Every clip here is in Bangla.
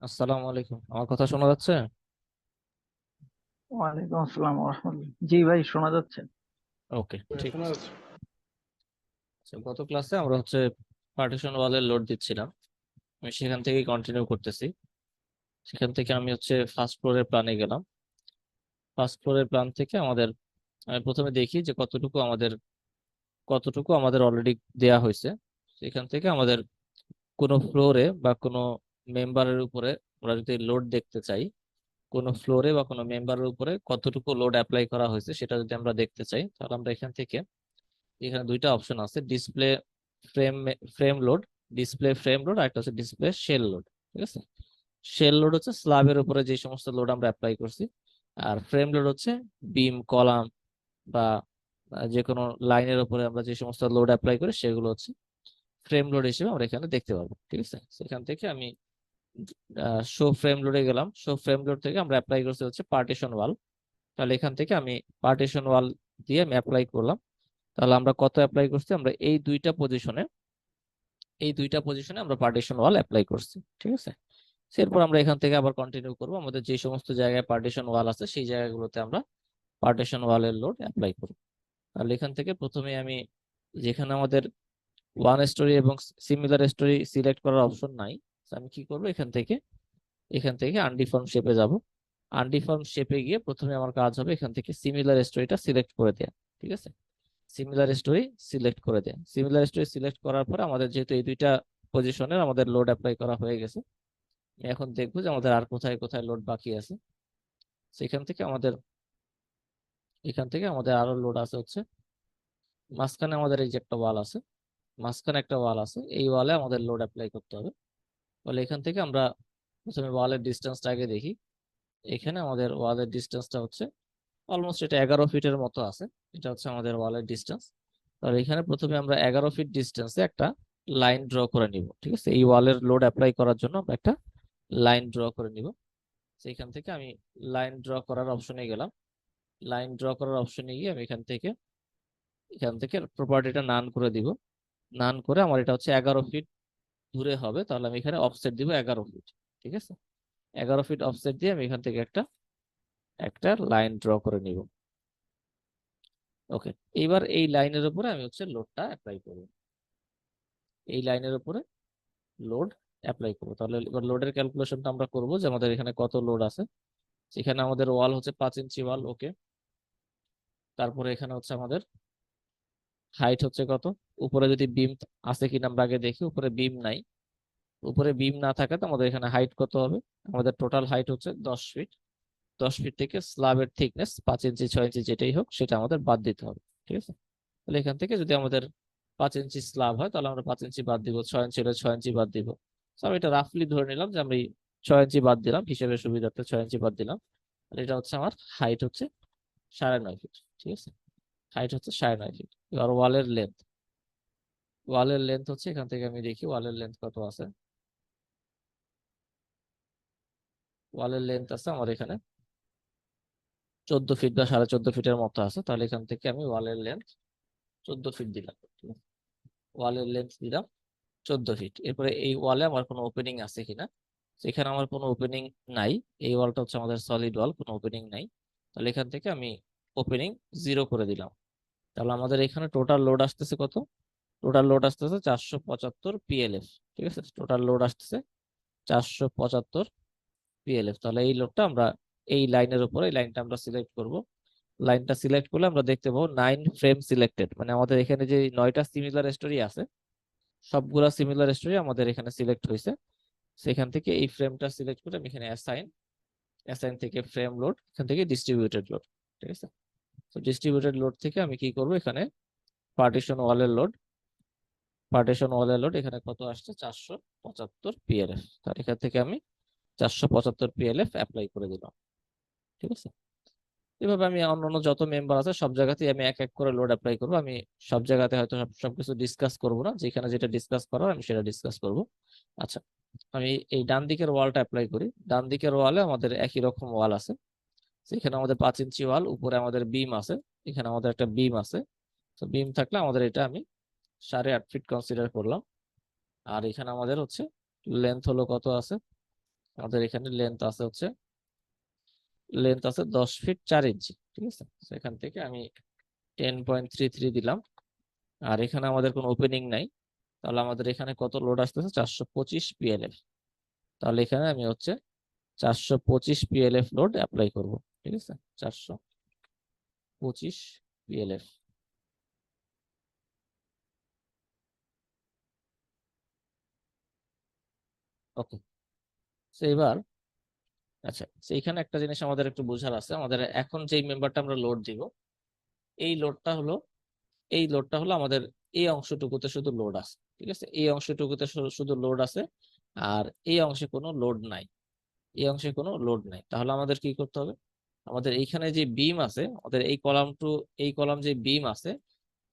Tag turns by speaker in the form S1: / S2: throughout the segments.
S1: আসসালামু আলাইকুম, আমার কথা শোনা যাচ্ছে?
S2: ওয়ালাইকুম আসসালাম রহমতুল্লাহ। জি ভাই, শোনা যাচ্ছে।
S1: ওকে, ঠিক
S3: শোনা
S1: আছে।
S3: যাচ্ছে।
S1: গত ক্লাসে আমরা পার্টিশন ওয়ালের লোড দিচ্ছিলাম। আমি সেখান থেকেই কন্টিনিউ করতেছি। সেখান থেকে আমি ফার্স্ট ফ্লোরের প্ল্যানে গেলাম। ফার্স্ট ফ্লোরের প্ল্যান থেকে আমি প্রথমে দেখি যে কতটুকু আমাদের অলরেডি দেয়া হয়েছে। সেখান থেকে আমাদের কোনো ফ্লোরে বা কোনো মেম্বারের উপরে আমরা যদি লোড দেখতে চাই, কোনো ফ্লোরে বা কোনো মেম্বারের উপরে কতটুকু লোড অ্যাপ্লাই করা হয়েছে সেটা যদি আমরা দেখতে চাই, তাহলে আমরা এখানে দুইটা অপশন আছে: display frame frame load, display frame load, আর একটা হচ্ছে ডিসপ্লে শেল লোড। ঠিক আছে। শেল লোড হচ্ছে স্ল্যাবের উপরে যে সমস্ত লোড আমরা অ্যাপ্লাই করছি, আর ফ্রেম লোড হচ্ছে বিম, কলাম বা যে কোনো লাইনের উপরে আমরা যে সমস্ত লোড অ্যাপ্লাই করি সেগুলো হচ্ছে ফ্রেম লোড হিসেবে আমরা এখানে দেখতে পাবো। ঠিক আছে। সেখান থেকে আমি শো ফ্রেম লোডে গেলাম। শো ফ্রেম লোড থেকে আমরা অ্যাপ্লাই করছি হচ্ছে পার্টিশন ওয়াল। তাহলে এখান থেকে আমি পার্টিশন ওয়াল দিয়ে আমি অ্যাপ্লাই করলাম। তাহলে আমরা কত অ্যাপ্লাই করছি? আমরা এই দুইটা পজিশনে আমরা পার্টিশন ওয়াল অ্যাপ্লাই করছি। ঠিক আছে। এরপর আমরা এখান থেকে আবার কন্টিনিউ করব, আমাদের যে সমস্ত জায়গায় পার্টিশন ওয়াল আছে সেই জায়গাগুলোতে আমরা পার্টিশন ওয়ালের লোড অ্যাপ্লাই করব। তাহলে এখান থেকে প্রথমে আমি, যেখানে আমাদের ওয়ান স্টোরি এবং সিমিলার স্টোরি সিলেক্ট করার অপশন নাই, তো আমি কি করব, এখান থেকে আনডিফর্ম শেপে যাব। আনডিফর্ম শেপে গিয়ে প্রথমে আমার কাজ হবে এখান থেকে সিমিলার স্টোরিটা সিলেক্ট করে দেয়া। ঠিক আছে। সিমিলার স্টোরি সিলেক্ট করে দেন। সিমিলার স্টোরি সিলেক্ট করার পরে আমাদের যেহেতু এই দুইটা পজিশনের আমাদের লোড অ্যাপ্লাই করা হয়ে গেছে, আমি এখন দেখবো যে আমাদের আর কোথায় কোথায় লোড বাকি আছে। সেখান থেকে আমাদের এখান থেকে আমাদের আরো লোড আছে মাঝখানে আমাদের এই যে একটা ওয়াল আছে, মাঝখানে একটা ওয়াল আছে, এই ওয়ালে আমাদের লোড অ্যাপ্লাই করতে হবে। তাহলে এখান থেকে আমরা প্রথমে ওয়ালের ডিস্টেন্সটা আগে দেখি। এখানে আমাদের ওয়ালের ডিস্টেন্সটা অলমোস্ট এটা 11 ফিটের মতো আছে। এটা হচ্ছে আমাদের ওয়ালের ডিস্টেন্স। তাহলে এখানে প্রথমে আমরা 11 ফিট ডিস্টেন্সে একটা লাইন ড্র করে নিব। ঠিক আছে। এই ওয়ালের লোড অ্যাপ্লাই করার জন্য আমরা একটা লাইন ড্র করে নিব। সেইখান থেকে আমি লাইন ড্র করার অপশনে গেলাম। লাইন ড্র করার অপশনে গিয়ে আমি এখান থেকে প্রপার্টিটা নান করে দিব। নান করে আমার এটা হচ্ছে 11 ফিট দূরে হবে, তাহলে আমি এখানে অফসেট দিব 11 ফিট। ঠিক আছে। 11 ফিট অফসেট দিয়ে আমি এখান থেকে একটা একটা লাইন ড্র করে নিব। ওকে। এইবার এই লাইনের উপরে আমি লোডটা অ্যাপ্লাই করব। এই লাইনের উপরে লোড অ্যাপ্লাই করবো। তাহলে এবার লোডের ক্যালকুলেশনটা আমরা করবো যে আমাদের এখানে কত লোড আছে। এখানে আমাদের ওয়াল হচ্ছে 5 ইঞ্চি ওয়াল। ওকে। তারপরে এখানে আমাদের হাইট কত, উপরে যদি বিম আছে কিনা আমরা আগে দেখি। উপরে বিম নাই। উপরে বিম না থাকাতে আমাদের এখানে হাইট কত হবে? আমাদের টোটাল হাইট হচ্ছে 10 ফিট। 10 ফিট থেকে স্ল্যাবের থিকনেস 5 ইঞ্চি 6 ইঞ্চি যেটাই হোক সেটা আমাদের বাদ দিতে হবে। ঠিক আছে। তাহলে এখান থেকে যদি আমাদের 5 ইঞ্চি স্ল্যাব হয়, তাহলে আমরা 5 ইঞ্চি বাদ দিব, 6 ইঞ্চি হলে 6 ইঞ্চি বাদ দিব। তো আমি এটা রাফলি ধরে নিলাম যে আমি 6 ইঞ্চি বাদ দিলাম, হিসেবে সুবিধার্থে 6 ইঞ্চি বাদ দিলাম। আর এটা আমার হাইট 9.5 ফিট। ঠিক আছে। Height 9.5 feet. এবার ওয়ালের লেন্থ এখান থেকে আমি দেখি ওয়ালের লেন্থ কত আছে। ওয়ালের লেন্থ আছে আমার এখানে 14 ফিট বা 14.5 ফিটের মতো আছে। তাহলে এখান থেকে আমি ওয়ালের লেন্থ 14 ফিট দিলাম। ঠিক আছে? ওয়ালের লেন্থ দিলাম 14 ফিট। এরপরে এই ওয়ালে আমার কোনো ওপেনিং আছে কিনা, সেখানে আমার কোনো ওপেনিং নাই। এই ওয়ালটা আমাদের সলিড ওয়াল, কোনো ওপেনিং নাই। তাহলে এখান থেকে আমি ওপেনিং 0 করে দিলাম। তাহলে আমাদের এখানে টোটাল লোড আসতেছে কত? টোটাল লোড আসতেছে 475 PLF। ঠিক আছে। টোটাল লোড আসতেছে 475 PLF। তাহলে এই লোডটা আমরা এই লাইনের উপরে, এই লাইনটা আমরা সিলেক্ট করব। লাইনটা সিলেক্ট করলে আমরা দেখতে পাবো 9 ফ্রেম সিলেক্টেড, মানে আমাদের এখানে যে 9টা সিমিলার স্টোরি আছে সবগুলা সিমিলার স্টোরি আমাদের এখানে সিলেক্ট হয়েছে। সেখান থেকে এই ফ্রেমটা সিলেক্ট করে আমি এখানে অ্যাসাইন, অ্যাসাইন থেকে ফ্রেম লোড, এখান থেকে ডিস্ট্রিবিউটেড লোড। ঠিক আছে। তো ডিস্ট্রিবিউটেড লোড থেকে আমি কি করব, এখানে পার্টিশন ওয়ালের লোড, এখানে কত আসছে? 475 PLF। তার এখান থেকে আমি 475 PLF অ্যাপ্লাই করে দিলাম। ঠিক আছে। এভাবে আমি অন্যান্য যত মেম্বার আছে সব জায়গাতেই আমি এক এক করে লোড অ্যাপ্লাই করবো। আমি সব জায়গাতে হয়তো সবকিছু ডিসকাস করবো না, যেখানে যেটা ডিসকাস করার আমি সেটা ডিসকাস করব। আচ্ছা, আমি এই ডান দিকের ওয়ালটা অ্যাপ্লাই করি। ডান দিকের ওয়ালে আমাদের একই রকম ওয়াল আছে। সেখানে আমাদের 5 ইঞ্চি ওয়াল, উপরে আমাদের বিম আছে, এখানে আমাদের একটা বিম আছে। তো বিম থাকলে আমাদের এটা আমি 8.5 ফিট কনসিডার করলাম। আর এখানে আমাদের লেন্থ হলো কত আছে? আমাদের এখানে লেন্থ আছে 10 ফিট 4 ইঞ্চি, ঠিক আছে। এখান থেকে আমি 10.33 দিলাম। আর এখানে আমাদের কোনো ওপেনিং নাই, তাহলে আমাদের এখানে কত লোড আসতেছে? 425 PLF। তাহলে এখানে আমি 425 PLF লোড অ্যাপ্লাই করব, ঠিক আছে। 425 PLF। ওকে। এবার আচ্ছা, এইখানে একটা জিনিস আমাদের একটু বোঝার আছে। আমাদের এখন যেই মেম্বারটা আমরা লোড দিব, এই লোডটা হলো এই লোডটা হলো আমাদের এই অংশটুকুতে শুধু লোড আছে, ঠিক আছে। এই অংশটুকুতে শুধু লোড আছে, আর এই অংশে কোনো লোড নাই। এই অংশে কোনো লোড নাই। তাহলে আমাদের কি করতে হবে? আমাদের এইখানে যে বিম আছে, আমাদের এই কলাম যে বিম আছে,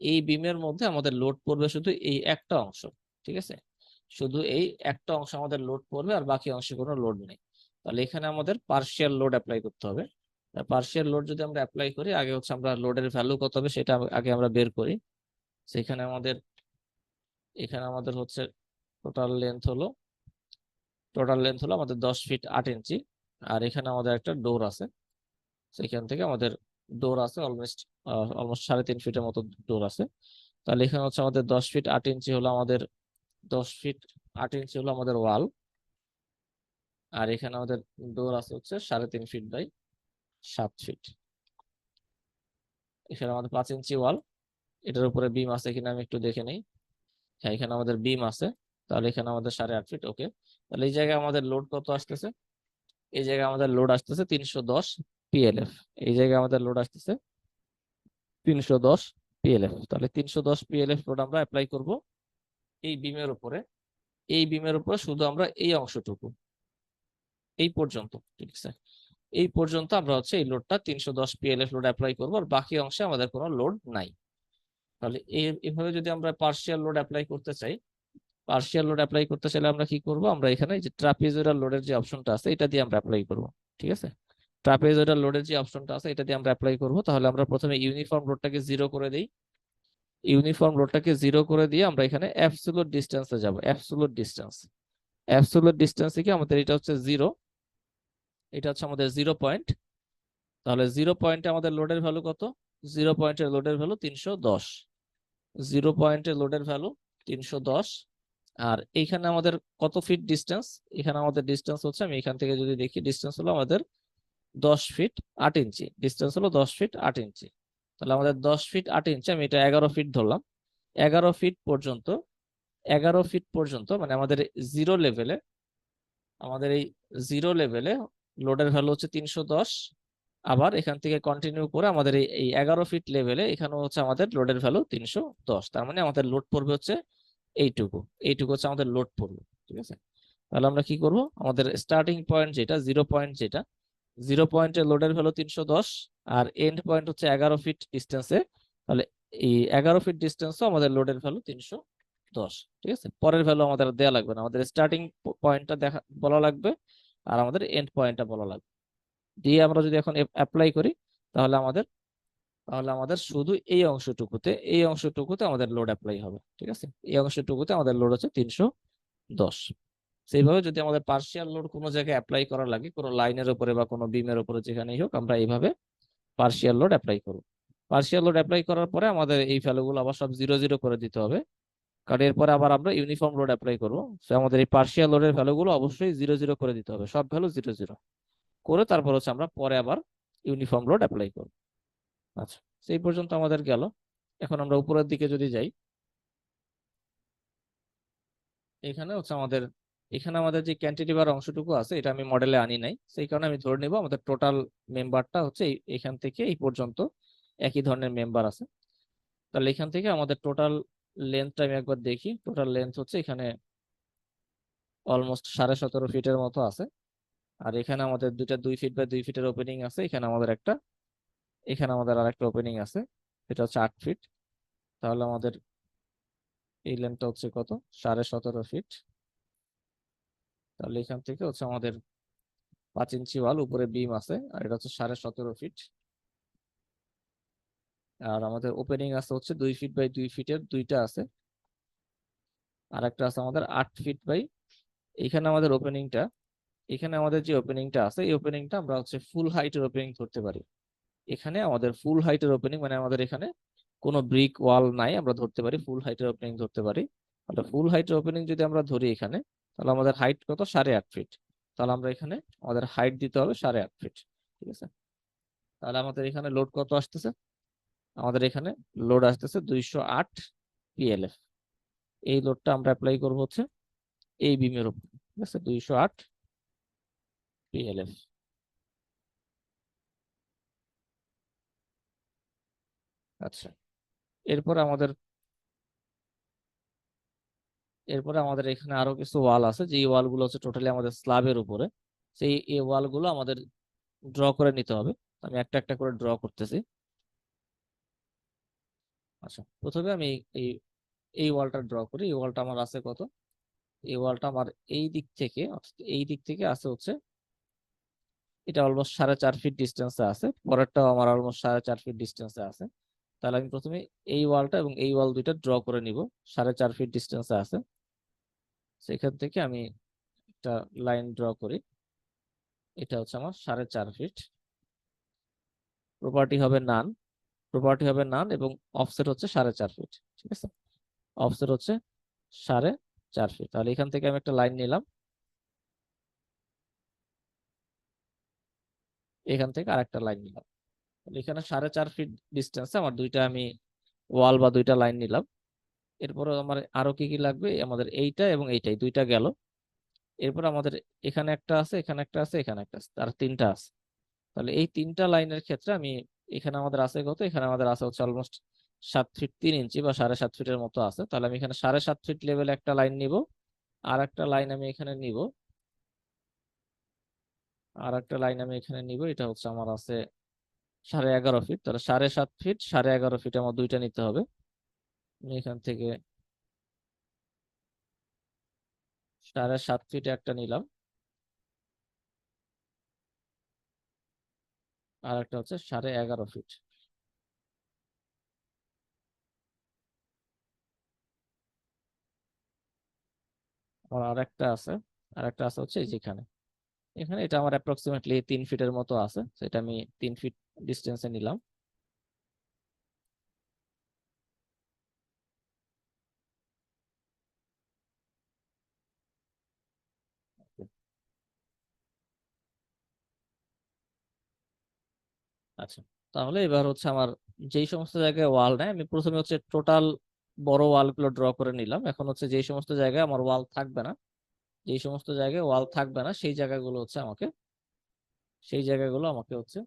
S1: এই বিমের মধ্যে আমাদের লোড পড়বে শুধু এই একটা অংশ, ঠিক আছে। শুধু এই একটা অংশ আমাদের লোড পড়বে, আর বাকি অংশে কোনো লোড নেই। তাহলে এখানে আমাদের পার্শিয়াল লোড অ্যাপ্লাই করতে হবে। পার্শিয়াল লোড যদি আমরা অ্যাপ্লাই করি, আগে আমরা লোডের ভ্যালু কত হবে সেটা আগে আমরা বের করি। সেখানে আমাদের টোটাল লেন্থ হলো আমাদের 10 ফিট 8 ইঞ্চি। আর এখানে আমাদের একটা ডোর আছে, সেখান থেকে আমাদের ডোর আছে অলমোস্ট অলমোস্ট 3.5 ফিটের মতো ডোর আছে। তাহলে এখানে আমাদের 10 ফিট 8 ইঞ্চি হলো আমাদের 10 ফিট 8 ইঞ্চি হলো আমাদের ওয়াল। আর এখানে আমাদের ডোর আছে 3.5 ফিট বাই 7 ফিট। এখানে আমাদের 5 ইঞ্চি ওয়াল। এটার উপরে বিম আছে কিনা আমি একটু দেখে নিই। হ্যাঁ, এখানে আমাদের বিম আছে। তাহলে এখানে আমাদের 8.5 ফিট। ওকে। তাহলে এই জায়গায় আমাদের লোড কত আসতেছে? এই জায়গায় আমাদের লোড আসতেছে 310 PLF। এই জায়গায় আমাদের লোড আসতেছে 310 PLF। তাহলে 310 PLF লোড আমরা অ্যাপ্লাই করব এই বিমের উপরে। এই বিমের উপরে শুধু আমরা এই অংশটুকু, এই পর্যন্ত, ঠিক আছে। এই পর্যন্ত আমরা এই লোডটা 310 PLF লোড অ্যাপ্লাই করবো, আর বাকি অংশে আমাদের কোনো লোড নাই। তাহলে এইভাবে যদি আমরা পার্শিয়াল লোড অ্যাপ্লাই করতে চাই, আমরা কি করব? আমরা এখানে যে ট্রাপিজয়েডাল লোডের যে অপশনটা আছে এটা দিয়ে আমরা অ্যাপ্লাই করব, ঠিক আছে। ট্রাপিজয়েডাল লোডের যে অপশনটা আছে এটা দিয়ে আমরা অ্যাপ্লাই করব। তাহলে আমরা প্রথমে ইউনিফর্ম লোডটাকে 0 করে দিই। ইউনিফর্ম লোডটাকে 0 করে দিয়ে আমরা এখানে অ্যাবসলিউট ডিসটেন্সে যাব। অ্যাবসলিউট ডিসটেন্সে কি আমাদের এটা 0, এটা আমাদের 0 পয়েন্ট। তাহলে 0 পয়েন্টে আমাদের লোডের ভ্যালু কত? 0 পয়েন্টের লোডের ভ্যালু 310। 0 পয়েন্টের লোডের ভ্যালু 310। আর এইখানে আমাদের কত ফিট ডিস্টেন্স? এখানে আমাদের ডিস্টেন্স আমি এখান থেকে যদি দেখি, ডিস্টেন্স হলো আমাদের 10 ফিট 8 ইঞ্চি। ডিস্টেন্স হলো 10 ফিট 8 ইঞ্চি। তাহলে আমাদের 10 ফিট 8 ইঞ্চি, আমি এটা 11 ফিট ধরলাম। 11 ফিট পর্যন্ত 11 ফিট পর্যন্ত মানে আমাদের এই জিরো লেভেলে লোডের ভ্যালু 310। আবার এখান থেকে কন্টিনিউ করে আমাদের এই 11 ফিট লেভেলে এখানে আমাদের লোডের ভ্যালু 310। তার মানে আমাদের লোড পড়বে এইটুকু। এইটুকু আমাদের লোড পড়বে, ঠিক আছে। তাহলে আমরা কি করব? আমাদের স্টার্টিং পয়েন্ট যেটা 0 পয়েন্ট, যেটা 0 পয়েন্টের লোডের ভ্যালু 310, আর এন্ড পয়েন্ট 11 ফিট ডিস্টেন্সে। তাহলে এই 11 ফিট ডিস্টেন্সও আমাদের লোডের ভ্যালু 310, ঠিক আছে। পরের ভ্যালু আমাদের দেওয়া লাগবে না, আমাদের স্টার্টিং পয়েন্টটা বলা লাগবে, আর আমাদের এন্ড পয়েন্টটা বলা লাগবে। দিয়ে আমরা যদি এখন অ্যাপ্লাই করি, তাহলে আমাদের শুধু এই অংশটুকুতে আমাদের লোড অ্যাপ্লাই হবে, ঠিক আছে। এই অংশটুকুতে আমাদের লোড 310। সেইভাবে যদি আমাদের পার্শিয়াল লোড কোনো জায়গায় অ্যাপ্লাই করা লাগে, কোনো লাইনের উপরে বা কোনো বিমের উপরে, যেখানেই হোক, আমরা এইভাবে পার্শিয়াল লোড অ্যাপ্লাই করব। পার্শিয়াল লোড অ্যাপ্লাই করার পরে আমাদের এই ভ্যালুগুলো আবার সব 0 0 করে দিতে হবে, কারণ এরপরে আবার আমরা ইউনিফর্ম লোড অ্যাপ্লাই করবো। আমাদের এই পার্শিয়াল লোডের ভ্যালুগুলো অবশ্যই 0 0 করে দিতে হবে, সব ভ্যালু 0 0 করে তারপর আমরা পরে আবার ইউনিফর্ম লোড অ্যাপ্লাই করব। আচ্ছা, সেই পর্যন্ত আমাদের গেল। এখন আমরা উপরের দিকে যদি যাই, এখানে আমাদের যে ক্যান্টিলিভার অংশটুকু আছে এটা আমি মডেলে আনি নাই, সেই কারণে আমি ধরে নিব আমাদের টোটাল মেম্বারটা এখান থেকে এই পর্যন্ত একই ধরনের মেম্বার আছে। তাহলে এখান থেকে আমাদের টোটাল লেন্থটা আমি একবার দেখি। টোটাল লেন্থ এখানে অলমোস্ট 17.5 ফিটের মতো আছে। আর এখানে আমাদের দুইটা 2 ফিট বাই 2 ফিটের ওপেনিং আছে। এখানে আমাদের আরেকটা ওপেনিং আছে, এটা 8 ফিট। তাহলে আমাদের এই লেন্থটা কত? 17.5 ফিট। তাহলে এখান থেকে আমাদের 5 ইঞ্চি ওয়াল, উপরে বিম আছে, আর এটা 17.5 ফিট। আর আমাদের ওপেনিং আছে 2 ফিট বাই 2 ফিটের দুইটা আছে। আর একটা আছে আমাদের 8 ফিট বাই, এইখানে আমাদের ওপেনিংটা এখানে আমাদের যে ওপেনিংটা আছে এই ওপেনিংটা আমরা হচ্ছে ফুল হাইটের ওপেনিং ধরতে পারি। এখানে আমাদের ফুল হাইটের ওপেনিং মানে আমাদের এখানে কোনো ব্রিক ওয়াল নাই, আমরা ধরতে পারি ফুল হাইটের ওপেনিং ধরতে পারি। তাহলে ফুল হাইটের ওপেনিং যদি আমরা ধরি এখানে, তাহলে আমাদের হাইট কত, 8.5 ফিট। তাহলে আমরা এখানে আমাদের হাইট দিতে হবে 8.5 ফিট। ঠিক আছে, তাহলে আমাদের এখানে লোড কত আসতেছে, আমাদের এখানে লোড আসতেছে 208 পিএলএফ। এই লোডটা আমরা অ্যাপ্লাই করবো হচ্ছে এই বিমের উপর। ঠিক আছে, 208 পিএলএফ। আচ্ছা, এরপরে আমাদের এরপরে আমাদের এখানে আরো কিছু ওয়াল আছে, যে ওয়াল গুলো হচ্ছে টোটালি আমাদের স্ল্যাবের উপরে। সেই এই ওয়াল গুলো আমাদের ড্র করে নিতে হবে। আমি একটা একটা করে ড্র করতেছি। আচ্ছা, প্রথমে আমি এই এই ওয়ালটা ড্র করি। এই ওয়ালটা আমার আছে কত, এই ওয়ালটা আমার এই দিক থেকে, অর্থাৎ এই দিক থেকে আছে হচ্ছে, এটা অলমোস্ট 4.5 ফিট ডিস্টেন্সে আছে, পরেরটাও আমার অলমোস্ট 4.5 ফিট ডিস্টেন্সে আছে। তাহলে আমি প্রথমে এই ওয়ালটা এবং এই ওয়াল দুইটা ড্র করে নিব, 4.5 ফিট ডিস্টেন্সে আছে। সেখান থেকে আমি একটা লাইন ড্র করি, এটা হচ্ছে আমার 4.5 ফিট। প্রপার্টি হবে নান, প্রপার্টি হবে নান, এবং অফসেট হচ্ছে 4.5 ফিট। ঠিক আছে, অফসেট হচ্ছে 4.5 ফিট। তাহলে এখান থেকে আমি একটা লাইন নিলাম, এখান থেকে আরেকটা লাইন নিলাম। তাহলে এখানে 4.5 ফিট ডিস্টেন্সে আমার দুইটা আমি ওয়াল বা দুইটা লাইন নিলাম। এরপরে আমার আরো কি কি লাগবে, আমাদের এইটা এবং এইটাই দুইটা গেল। এরপর আমাদের এখানে একটা আছে, এখানে একটা আছে, এখানে একটা আছে, আর তিনটা আছে। তাহলে এই তিনটা লাইনের ক্ষেত্রে আমি, এখানে আমাদের আছে কত, এখানে আমাদের আছে হচ্ছে অলমোস্ট 7 ফিট 3 ইঞ্চি বা 7.5 ফিটের মতো আছে। তাহলে আমি এখানে 7.5 ফিট লেভেলে একটা লাইন নিব, আর একটা লাইন আমি এখানে নিব, আর একটা লাইন আমি এখানে নিব, এটা হচ্ছে আমার আছে 11.5 ফিট। তাহলে 7.5 ফিট 11.5 ফিট আমার দুইটা নিতে হবে। আমি এখান থেকে 7.5 ফিটে একটা নিলাম, আর একটা হচ্ছে 11.5 ফিট। আর একটা আছে, আর একটা আছে হচ্ছে এই যেখানে, এখানে এটা আমার অ্যাপ্রক্সিমেটলি 3 ফিটের মতো আছে, সেটা আমি 3 ফিট ডিস্টেন্সে নিলাম। আচ্ছা, তাহলে এবার হচ্ছে আমার যেই সমস্ত জায়গায় ওয়াল নাই, আমি প্রথমে হচ্ছে টোটাল বড় ওয়াল গুলো ড্র করে নিলাম। এখন হচ্ছে যেই সমস্ত জায়গায় আমার ওয়াল থাকবে না, যেই সমস্ত জায়গায় ওয়াল থাকবে না সেই জায়গাগুলো হচ্ছে আমাকে, সেই জায়গাগুলো আমাকে হচ্ছে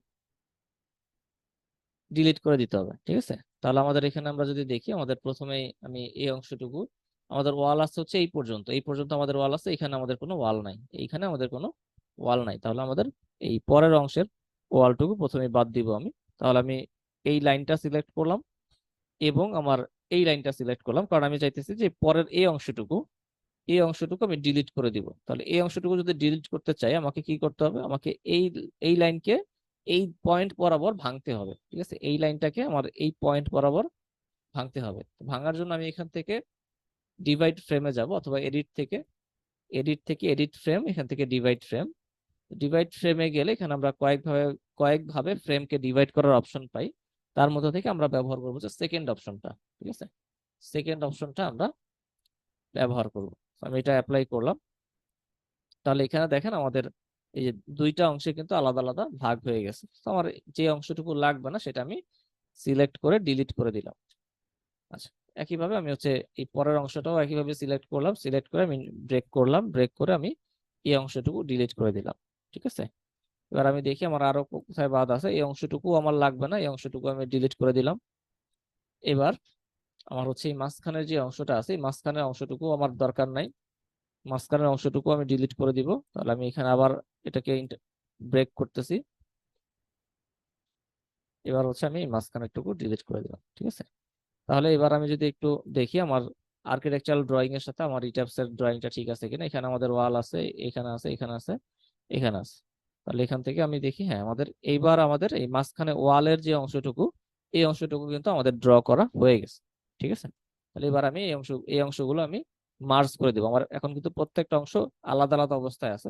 S1: ডিলিট করে দিতে হবে। ঠিক আছে, তাহলে আমাদের এখানে আমরা যদি দেখি, আমাদের প্রথমেই আমি এই অংশটুকু, আমাদের ওয়াল আছে হচ্ছে এই পর্যন্ত, এই পর্যন্ত আমাদের ওয়াল আছে, এখানে আমাদের কোনো ওয়াল নাই, এইখানে আমাদের কোনো ওয়াল নাই। তাহলে আমাদের এই পরের অংশের ওয়ালটুকু প্রথমে বাদ দিব আমি। তাহলে আমি এই লাইনটা সিলেক্ট করলাম এবং আমার এই লাইনটা সিলেক্ট করলাম, কারণ আমি চাইতেছি যে পরের এই অংশটুকু, এই অংশটুকু আমি ডিলিট করে দিব। তাহলে এই অংশটুকু যদি ডিলিট করতে চাই, আমাকে কি করতে হবে, আমাকে এই এই লাইনকে এই পয়েন্ট বরাবর ভাঙতে হবে। ঠিক আছে, এই লাইনটাকে আমার এই পয়েন্ট বরাবর ভাঙতে হবে। তো ভাঙার জন্য আমি এখান থেকে ডিভাইড ফ্রেমে যাব, অথবা এডিট থেকে এডিট ফ্রেম, এখান থেকে ডিভাইড ফ্রেম। ডিভাইড ফ্রেমে গেলে এখানে আমরা কয়েকভাবে ফ্রেমকে ডিভাইড করার অপশন পাই। তার মধ্যে থেকে আমরা ব্যবহার করবো যে সেকেন্ড অপশনটা। ঠিক আছে, সেকেন্ড অপশনটা আমরা ব্যবহার করব। আমি এটা অ্যাপ্লাই করলাম। তাহলে এখানে দেখেন আমাদের এই যে দুইটা অংশে কিন্তু আলাদা আলাদা ভাগ হয়ে গেছে। তো আমার যে অংশটুকু লাগবে না সেটা আমি সিলেক্ট করে ডিলিট করে দিলাম। আচ্ছা, একইভাবে আমি হচ্ছে এই পরের অংশটাও একইভাবে সিলেক্ট করলাম, সিলেক্ট করে আমি ব্রেক করলাম, ব্রেক করে আমি এই অংশটুকু ডিলিট করে দিলাম। ঠিক আছে, এবার আমি দেখি আমার আরো কোথায় বাদ আছে, এই অংশটুকু আমার লাগবে না, এই অংশটুকু আমি ডিলিট করে দিলাম। এবার আমার হচ্ছে এই মাঝখানের যে অংশটা আছে, এই মাঝখানের অংশটুকু আমার দরকার নাই, মাঝখানের অংশটুকু আমি ডিলিট করে দিব। তাহলে আমি এখানে আবার এটাকে ব্রেক করতেছি। এবার হচ্ছে আমি মাঝখানেরটুকু ডিলিট করে দিলাম। ঠিক আছে, তাহলে এবার আমি যদি একটু দেখি আমার আর্কিটেকচারাল ড্রয়িং এর সাথে আমার ইটাপস এর ড্রয়িংটা ঠিক আছে কিনা। এখানে আমাদের ওয়াল আছে, এখানে আছে, এখানে আছে, এখানে আছে। তাহলে এখান থেকে আমি দেখি, হ্যাঁ আমাদের এইবার আমাদের এই মাঝখানে ওয়ালের যে অংশটুকু, এই অংশটুকু কিন্তু আমাদের ড্র করা হয়ে গেছে। ঠিক আছে, তাহলে এবার আমি এই অংশগুলো আমি মার্জ করে দেবো। আমার এখন কিন্তু প্রত্যেকটা অংশ আলাদা আলাদা অবস্থায় আছে।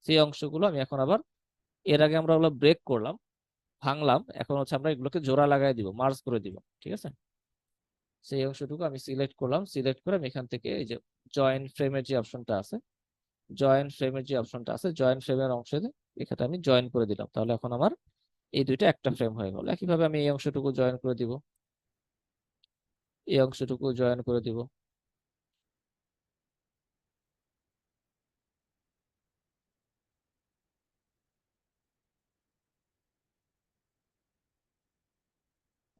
S1: সেই অংশগুলো আমি এখন আবার, এর আগে আমরা ওগুলো ব্রেক করলাম, ভাঙলাম, এখন হচ্ছে আমরা এগুলোকে জোড়া লাগাই দিব, মার্জ করে দিব, ঠিক আছে। সেই অংশটুকু আমি সিলেক্ট করলাম, সিলেক্ট করে আমি এখান থেকে এই যে জয়েন ফ্রেমের যে অপশনটা আছে, জয়েন ফ্রেমের অংশে এখানে আমি জয়েন করে দিলাম। তাহলে এখন আমার এই দুইটা একটা ফ্রেম হয়ে গেল। একইভাবে আমি এই অংশটুকু জয়েন করে দিব, এই অংশটুকু জয়েন করে দিব।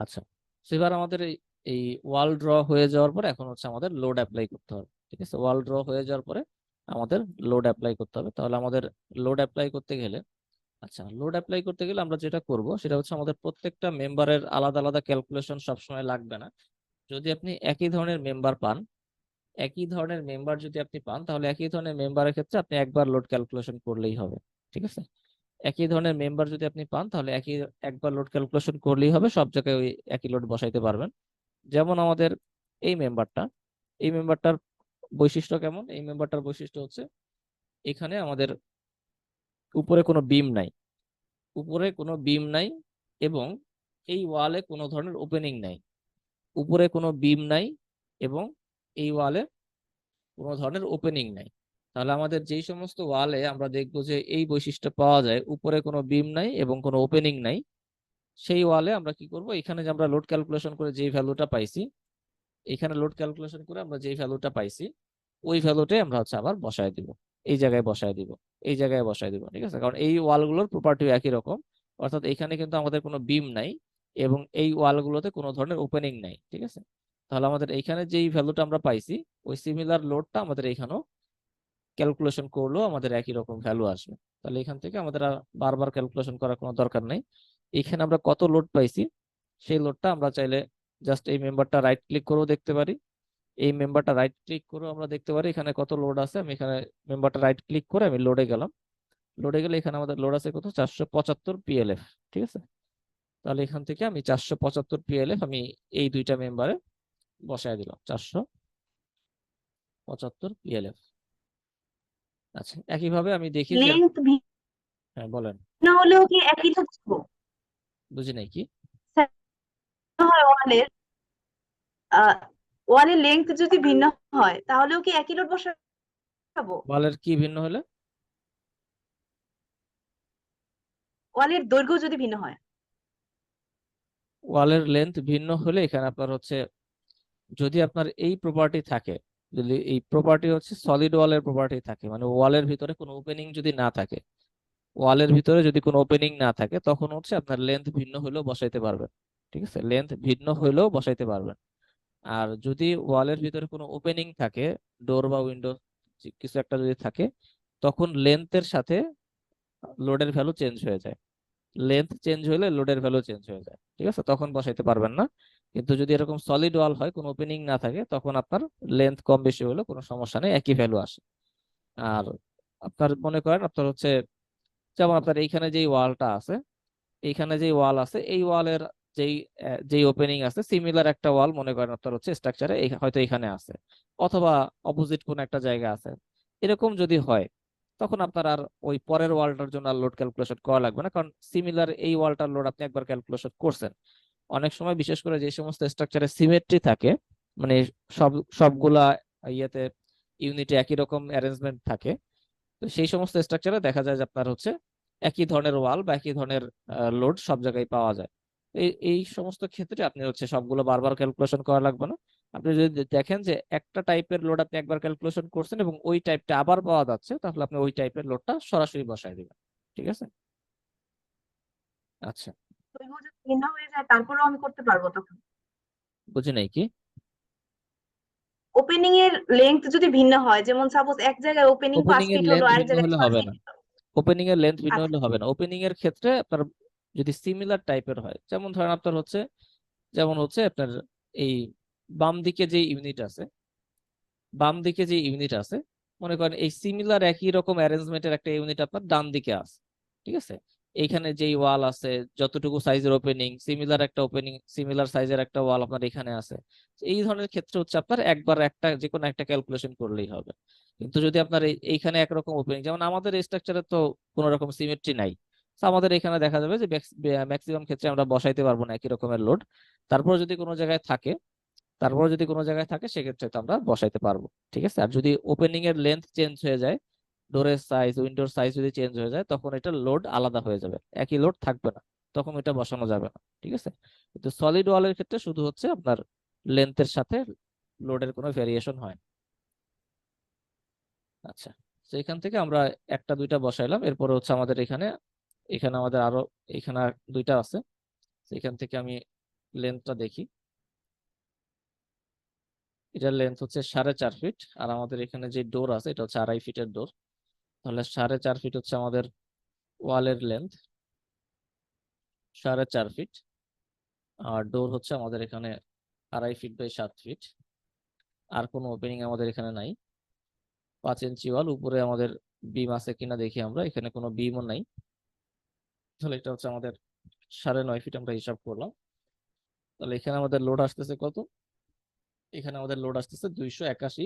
S1: আচ্ছা, এবার আমাদের এই ওয়াল ড্র হয়ে যাওয়ার পরে এখন হচ্ছে আমাদের লোড অ্যাপ্লাই করতে হবে, ঠিক আছে। ওয়াল ড্র হয়ে যাওয়ার পরে আমাদের লোড অ্যাপ্লাই করতে হবে। তাহলে আমাদের লোড অ্যাপ্লাই করতে গেলে, আচ্ছা, লোড অ্যাপ্লাই করতে গেলে আমরা যেটা করব সেটা হচ্ছে আমাদের প্রত্যেকটা মেম্বারের আলাদা আলাদা ক্যালকুলেশন সবসময় লাগবে না। যদি আপনি একই ধরনের মেম্বার পান, একই ধরনের মেম্বার যদি আপনি পান, তাহলে একই ধরনের মেম্বারের ক্ষেত্রে আপনি একবার লোড ক্যালকুলেশন করলেই হবে, ঠিক আছে। একই ধরনের মেম্বার যদি আপনি পান, তাহলে একবার লোড ক্যালকুলেশন করলেই হবে, সব জায়গায় ওই একই লোড বসাইতে পারবেন। যেমন আমাদের এই মেম্বারটা, এই মেম্বারটার বৈশিষ্ট্য কেমন? এই মেম্বারটার বৈশিষ্ট্য হচ্ছে এখানে আমাদের উপরে কোনো বিম নাই, উপরে কোনো বিম নাই, এবং এই ওয়ালে কোনো ধরনের ওপেনিং নাই, উপরে কোনো বিম নাই, এবং এই ওয়ালে কোনো ধরনের ওপেনিং নাই। তাহলে আমাদের যেই সমস্ত ওয়ালে আমরা দেখবো যে এই বৈশিষ্ট্য পাওয়া যায়, উপরে কোনো বিম নাই এবং কোনো ওপেনিং নাই, সেই ওয়ালে আমরা কি করব, এখানে যে আমরা লোড ক্যালকুলেশন করে যে ভ্যালুটা পাইছি, এখানে লোড ক্যালকুলেশন করে আমরা যে ভ্যালুটা পাইছি, ওই ভ্যালুটাই আমরা হচ্ছে আবার বসায় দিব, এই জায়গায় বসায় দিব, এই জায়গায় বসায় দিব, ঠিক আছে। কারণ এই ওয়ালগুলোর প্রপার্টি একই রকম, অর্থাৎ এখানে কিন্তু আমাদের কোনো বিম নাই এবং এই ওয়ালগুলোতে কোনো ধরনের ওপেনিং নাই, ঠিক আছে। তাহলে আমাদের এইখানে যেই ভ্যালুটা আমরা পাইছি, ওই সিমিলার লোডটা আমাদের এইখানেও ক্যালকুলেশন করলেও আমাদের একই রকম ভ্যালু আসবে। তাহলে এখান থেকে আমাদের আর বারবার ক্যালকুলেশন করার কোনো দরকার নেই। এখানে আমরা কত লোড পাইছি, সেই লোডটা আমরা চাইলে জাস্ট এই মেম্বারটা রাইট ক্লিক করেও দেখতে পারি, এই মেম্বারটা রাইট ক্লিক করেও আমরা দেখতে পারি এখানে কত লোড আছে। আমি এখানে মেম্বারটা রাইট ক্লিক করে আমি লোডে গেলাম, লোডে গেলে এখানে আমাদের লোড আছে কত, 475 পিএলএফ, ঠিক আছে। তাহলে এখান থেকে আমি 475 পিএলএফ আমি এই দুইটা মেম্বারে বসায় দিলাম, 475 পিএলএফ। আচ্ছা, একইভাবে আমি দেখি যে,
S3: লেন্থ
S1: হ্যাঁ বলেন,
S3: ভিন্ন হলেও কি একই থাকবো?
S1: বুঝি নাই কি?
S3: হয় ওয়ালের ওয়ালের লেন্থ যদি ভিন্ন হয় তাহলেও কি একই লোড বসাবো?
S1: ওয়ালের কি ভিন্ন হলে?
S3: ওয়ালের দৈর্ঘ্য যদি ভিন্ন হয়।
S1: ওয়ালের লেন্থ ভিন্ন হলে এখানে আপনার হচ্ছে, যদি আপনার এই প্রপার্টি থাকে, যদি এই প্রপার্টি হচ্ছে সলিড ওয়ালের প্রপার্টি থাকে, মানে ওয়ালের ভিতরে কোনো ওপেনিং যদি না থাকে, ওয়ালের ভিতরে যদি কোনো ওপেনিং না থাকে, তখন হচ্ছে আপনার লেন্থ ভিন্ন হলেও বসাইতে পারবেন, ঠিক আছে, লেন্থ ভিন্ন হলেও বসাইতে পারবেন। আর যদি ওয়ালের ভিতরে কোনো ওপেনিং থাকে, ডোর বা উইন্ডো কিছু একটা যদি থাকে, তখন লেন্থের সাথে লোডের ভ্যালু চেঞ্জ হয়ে যায়, লেন্থ চেঞ্জ হলে লোডের ভ্যালু চেঞ্জ হয়ে যায়, ঠিক আছে, তখন বসাইতে পারবেন না। কিন্তু যদি এরকম সলিড ওয়াল হয়, কোনো ওপেনিং না থাকে, তখন আপনার লেন্থ কম বেশি হলে কোনো সমস্যা নেই, একই ভ্যালু আসে। আর আপনার মনে করেন আপনার হচ্ছে, যেমন আপনার এইখানে যেই ওয়ালটা আছে, এইখানে যেই ওয়াল আছে, এই ওয়ালের যেই যেই ওপেনিং আছে, সিমিলার একটা ওয়াল মনে করেন আপনার হচ্ছে স্ট্রাকচারে হয়তো এখানে আছে, অথবা অপোজিট কোন একটা জায়গা আছে, এরকম যদি হয়, তখন আপনার আর ওই পরের ওয়ালটার জন্য আর লোড ক্যালকুলেশন করা লাগবে না, কারণ সিমিলার এই ওয়ালটার লোড আপনি একবার ক্যালকুলেশন করছেন। অনেক সময় বিশেষ করে যে সমস্ত স্ট্রাকচারে সিমেট্রি থাকে, মানে সব সবগুলা ইয়েতে ইউনিটে একই রকম অ্যারেঞ্জমেন্ট থাকে, তো সেই সমস্ত স্ট্রাকচারে দেখা যায় যে আপনার হচ্ছে একই ধরনের ওয়াল বা একই ধরনের লোড সব জায়গায় পাওয়া যায়। এই এই সমস্ত ক্ষেত্রে আপনি হচ্ছে সবগুলো বারবার ক্যালকুলেশন করা লাগবে না। আপনি যদি দেখেন যে একটা টাইপের লোড আপনি একবার ক্যালকুলেশন করছেন এবং ওই টাইপটা আবার পাওয়া যাচ্ছে, তাহলে আপনি ওই টাইপের লোডটা সরাসরি বসায় দিবেন, ঠিক আছে। আচ্ছা,
S3: দৈর্ঘ্য যদি ভিন্ন হয়ে যায় তারপরেও আমি করতে পারবো তখন?
S1: বুঝি নাই কি?
S3: ওপেনিং এর লেন্থ যদি ভিন্ন হয়, যেমন সাপোজ এক জায়গায় ওপেনিং
S1: ওপেনিং
S3: 5
S1: এর
S3: ফিট হলো
S1: লেন্থ
S3: আরেক
S1: ভিন্ন
S3: জায়গায়
S1: হলে
S3: 6
S1: হবে
S3: ফিট।
S1: না, ওপেনিং এর লেন্থ ভিন্ন
S3: আচ্ছা,
S1: হলে হবে না। ওপেনিং এর ক্ষেত্রে আপনার যদি সিমিলার টাইপের হয়, যেমন ধরেন আপনার হচ্ছে, যেমন হচ্ছে আপনার এই বাম দিকে যে ইউনিট আছে, বাম দিকে যে ইউনিট আছে, মনে করেন এই সিমিলার একই রকম অ্যারেঞ্জমেন্টের একটা ইউনিট আপনার ডান দিকে আছে, ঠিক আছে। এইখানে যেই ওয়াল আছে, যতটুকু সাইজের ওপেনিং, সিমিলার একটা ওপেনিং, সিমিলার সাইজের একটা ওয়াল আপনার এখানে আছে। এই ধরনের ক্ষেত্রে হচ্ছে আপনার একবার একটা যে কোনো একটা ক্যালকুলেশন করলেই হবে। কিন্তু যদি আপনার এইখানে একরকম ওপেনিং, যেমন আমাদের স্ট্রাকচারে তো কোনো রকম সিমেট্রি নাই, তো আমাদের এখানে দেখা যাবে যে ম্যাক্সিমাম ক্ষেত্রে আমরা বসাইতে পারবো না একই রকমের লোড। তারপর যদি কোনো জায়গায় থাকে, সেক্ষেত্রে তো আমরা বসাইতে পারবো। ঠিক আছে। আর যদি ওপেনিং এর লেন্থ চেঞ্জ হয়ে যায়, ডোরের সাইজ, উইন্ডোর সাইজ যদি চেঞ্জ হয়ে যায়, তখন এটা লোড আলাদা হয়ে যাবে, একই লোড থাকবে না, তখন এটা বসানো যাবে না। ঠিক আছে। কিন্তু সলিড ওয়ালের ক্ষেত্রে শুধু হচ্ছে আপনার লেন্থের সাথে লোডের কোনো ভেরিয়েশন হয় না। আচ্ছা, তো এখান থেকে আমরা একটা দুইটা বসাইলাম। এরপরে হচ্ছে আমাদের এখানে এখানে আমাদের আরো এখানে দুইটা আছে। তো এখান থেকে আমি লেন্থটা দেখি। এটার লেন্থ হচ্ছে 4.5 ফিট, আর আমাদের এখানে যে ডোর আছে এটা হচ্ছে 2.5 ফিটের ডোর। তাহলে 4.5 ফিট হচ্ছে আমাদের ওয়ালের লেন্থ, 4.5 ফিট। আর ডোর হচ্ছে আমাদের এখানে 2.5 ফিট বাই 7 ফিট। আর কোনো ওপেনিং আমাদের এখানে নাই। 5 ইঞ্চি ওয়াল, উপরে আমাদের বিম আছে কিনা দেখি আমরা, এখানে কোনো বিমও নাই। তাহলে এটা হচ্ছে আমাদের 9.5 ফিট আমরা হিসাব করলাম। তাহলে এখানে আমাদের লোড আসতেছে কত? এখানে আমাদের লোড আসতেছে 281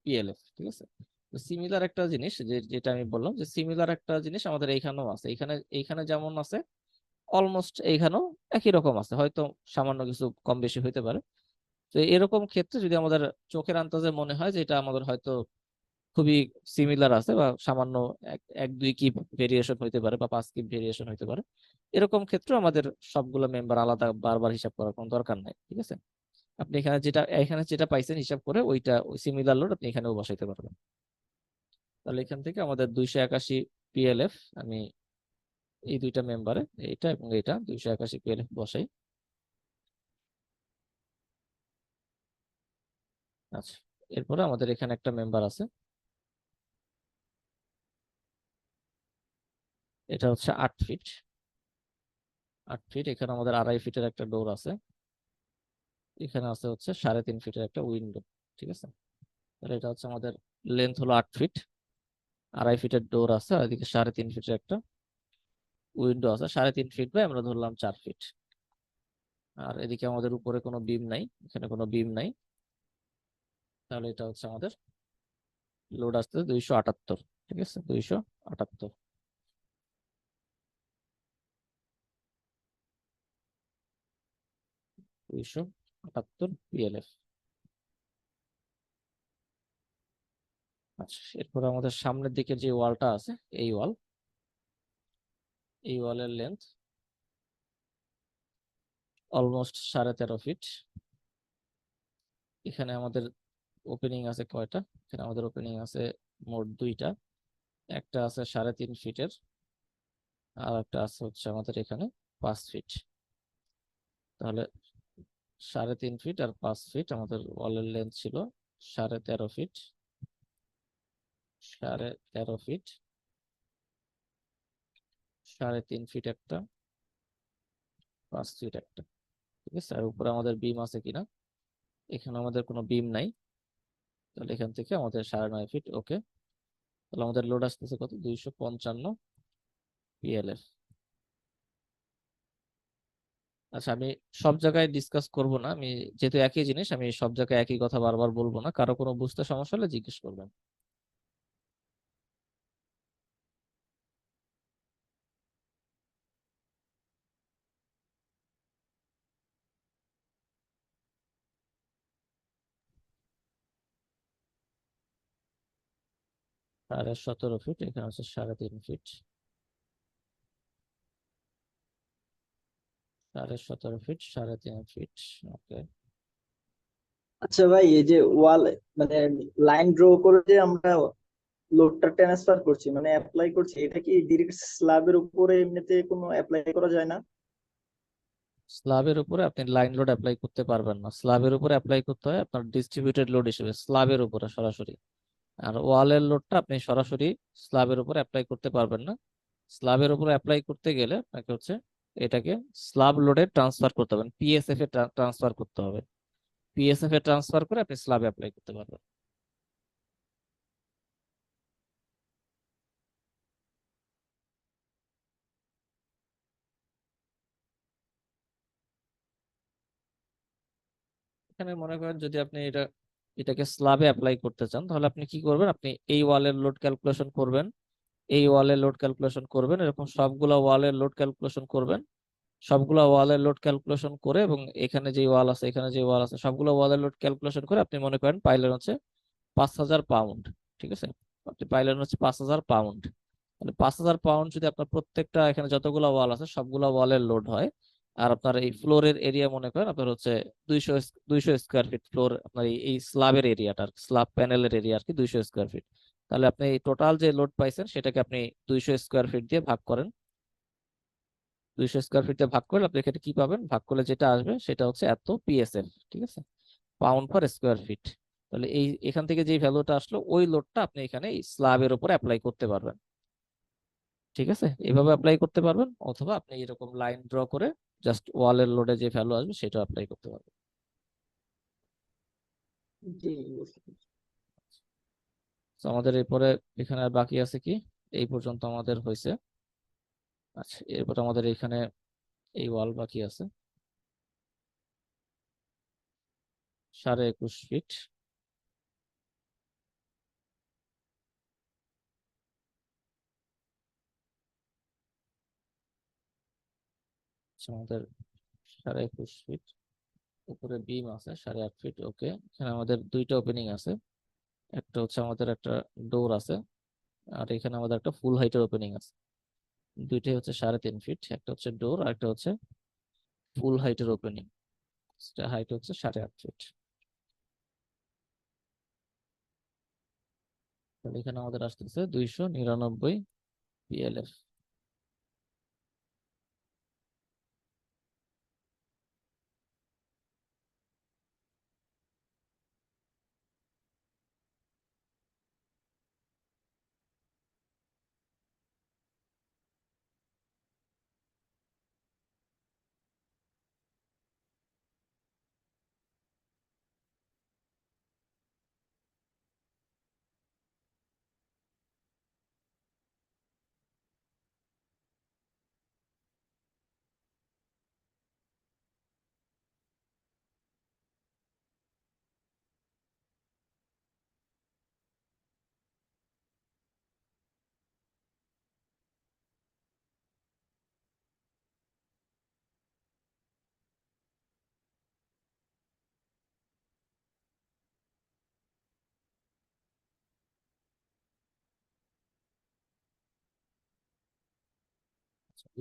S1: পিএলএফ। ঠিক আছে। তো সিমিলার একটা জিনিস যেটা আমি বললাম, যে সিমিলার একটা জিনিস আমাদের এইখানেও আছে। এখানে এইখানে যেমন আছে, অলমোস্ট এইখানেও একই রকম আছে, হয়তো সামান্য কিছু কম বেশি হইতে পারে। তো এরকম ক্ষেত্রে যদি আমাদের চোখের আন্দাজে মনে হয় যে এটা আমাদের হয়তো খুবই সিমিলার আছে, বা সামান্য এক দুই কি ভেরিয়েশন হইতে পারে, বা 5 কি ভেরিয়েশন হইতে পারে, এরকম ক্ষেত্রে আমাদের সবগুলো মেম্বার আলাদা বারবার হিসাব করার কোনো দরকার নাই। ঠিক আছে। আপনি এখানে যেটা পাইছেন হিসাব করে, ওই সিমিলার লোড আপনি এখানেও বসাইতে পারবেন। তাহলে এখান থেকে আমাদের 281 পিএলএফ, আমি এই দুইটা মেম্বারে, এইটা এবং এইটা, 281 পিএলএফ বসাই। আচ্ছা, এরপরে আমাদের এখানে একটা মেম্বার আছে, এটা হচ্ছে 8 ফিট। 8 ফিট, এখানে আমাদের 2.5 ফিটের একটা ডোর আছে, এখানে আছে হচ্ছে 3.5 ফিটের একটা উইন্ডো। ঠিক আছে। তাহলে এটা হচ্ছে আমাদের লেন্থ হলো 8 ফিট, 2.5 ফিটের ডোর আছে, আর এদিকে 3.5 ফিটের একটা উইন্ডো আছে। 3.5 ফিট বাই আমরা ধরলাম 4 ফিট। আর এদিকে আমাদের উপরে কোনো বিম নাই, এখানে কোনো বিম নাই। তাহলে এটা হচ্ছে আমাদের লোড আসতে 278। ঠিক আছে, 278, 278 পিএলএফ। আচ্ছা, এরপর আমাদের সামনের দিকে যে ওয়ালটা আছে, এই ওয়ালের লেন্থ অলমোস্ট 13.5 ফিট। এখানে আমাদের ওপেনিং আছে কয়টা? এখানে আমাদের ওপেনিং আছে মোট দুইটা। একটা আছে 3.5 ফিটের, আর একটা আছে হচ্ছে আমাদের এখানে 5 ফিট। তাহলে 3.5 ফিট আর 5 ফিট আমাদের ওয়ালের লেন্থ ছিল 13.5 ফিট। 13.5 ফিট, 3.5 ফিট একটা, 5 ফিট একটা। ঠিক আছে। আর উপরে আমাদের বিম আছে কিনা, এখানে আমাদের কোনো বিম নাই। তাহলে এখান থেকে আমাদের 9.5 ফিট। ওকে। তাহলে আমাদের লোড আসতেছে কত? 255 পিএলএফ। আচ্ছা, আমি সব জায়গায় ডিসকাস করব না, আমি যেহেতু একই জিনিস, আমি সব জায়গায় একই কথা বারবার বলবো না, কারো কোনো বুঝতে সমস্যা হলে জিজ্ঞেস করবেন। আর 17 ফিট, এখানে হচ্ছে 3.5 ফিট। 17.5 fit, 3.5 fit. ওকে।
S4: আচ্ছা ভাই, এই যে ওয়াল মানে লাইন ড্র করে যে আমরা লোডটা ট্রান্সফার করছি মানে অ্যাপ্লাই করছি, এটা কি ডিরেক্ট স্ল্যাবের উপরে এমনিতে কোনো অ্যাপ্লাই করা যায় না?
S1: স্ল্যাবের উপরে আপনি লাইন লোড অ্যাপ্লাই করতে পারবেন না। স্ল্যাবের উপরে অ্যাপ্লাই করতে হয় আপনার ডিস্ট্রিবিউটেড লোড হিসেবে, স্ল্যাবের উপরে সরাসরি। আর ওয়ালের লোডটা আপনি সরাসরি স্ল্যাবের উপরে অ্যাপ্লাই করতে পারবেন না। স্ল্যাবের উপরে অ্যাপ্লাই করতে গেলে আপনাকে হচ্ছে এটাকে স্ল্যাব লোডে ট্রান্সফার করতে হবে, পিএসএফ এ ট্রান্সফার করতে হবে। পিএসএফ এ ট্রান্সফার করে আপনি স্ল্যাবে অ্যাপ্লাই করতে পারবেন। এখানে মনে করেন যদি আপনি এটাকে স্ল্যাবে অ্যাপ্লাই করতে চান, তাহলে আপনি কি করবেন, আপনি এই ওয়ালের লোড ক্যালকুলেশন করবেন, এই ওয়ালের লোড ক্যালকুলেশন করবেন, এরকম সবগুলা ওয়ালের লোড ক্যালকুলেশন করবেন, সবগুলা ওয়ালের লোড ক্যালকুলেশন করে, এবং এখানে যে ওয়াল আছে এখানে যে ওয়াল আছে সবগুলো ওয়ালের লোড ক্যালকুলেশন করে আপনি মনে করেন পাইলেন হচ্ছে 5,000 পাউন্ড। ঠিক আছে, আপনি পাইলেন হচ্ছে 5,000 পাউন্ড। তাহলে 5,000 পাউন্ড যদি আপনার প্রত্যেকটা এখানে যতগুলো ওয়াল আছে সবগুলা ওয়ালের লোড হয়, আর আপনার এই ফ্লোরের এরিয়া মনে করেন আপনার হচ্ছে 200 স্কোয়ার ফিট ফ্লোর, আপনার এই স্ল্যাবের এরিয়াটা, স্ল্যাব প্যানেলের এরিয়া আর কি 200 স্কোয়ার ফিট। তাহলে আপনি এই টোটাল যে লোড পাইছেন সেটাকে আপনি 200 স্কোয়ার ফিট দিয়ে ভাগ করেন। 200 স্কোয়ার ফিট দিয়ে ভাগ করলে আপনি এখানে কি পাবেন, ভাগ করলে যেটা আসবে সেটা হচ্ছে এত পিএসএফ। ঠিক আছে, পাউন্ড পার স্কোয়ার ফিট। তাহলে এই এখান থেকে যে ভ্যালুটা আসলো ওই লোডটা আপনি এখানে স্ল্যাবের উপর অ্যাপ্লাই করতে পারবেন। ঠিক আছে, এভাবে অ্যাপ্লাই করতে পারবেন, অথবা আপনি এরকম লাইন ড্র করে জাস্ট ওয়ালের লোডে যে ভ্যালু আসবে সেটা অ্যাপ্লাই করতে পারবেন।
S4: জি, বুঝতে পেরেছি।
S1: তো আমাদের এরপরে এখানে আর বাকি আছে কি, এই পর্যন্ত আমাদের হয়েছে। আচ্ছা, এরপর আমাদের এখানে এই ওয়াল বাকি আছে 21.5 ফিট। আচ্ছা, আমাদের 21.5 ফিট, উপরে বিম আছে 8.5 ফিট। ওকে, এখানে আমাদের দুইটা ওপেনিং আছে, একটা হচ্ছে আমাদের একটা ডোর আছে, আর এখানে আমাদের একটা ফুল হাইটের ওপেনিং আছে। দুইটাই হচ্ছে 3.5 ফিট, একটা হচ্ছে ডোর আর একটা হচ্ছে ফুল হাইটের ওপেনিং, সেটা হাইট হচ্ছে 8.5 ফিট। তাহলে এখানে আমাদের আসতেছে 299 পিএলএফ।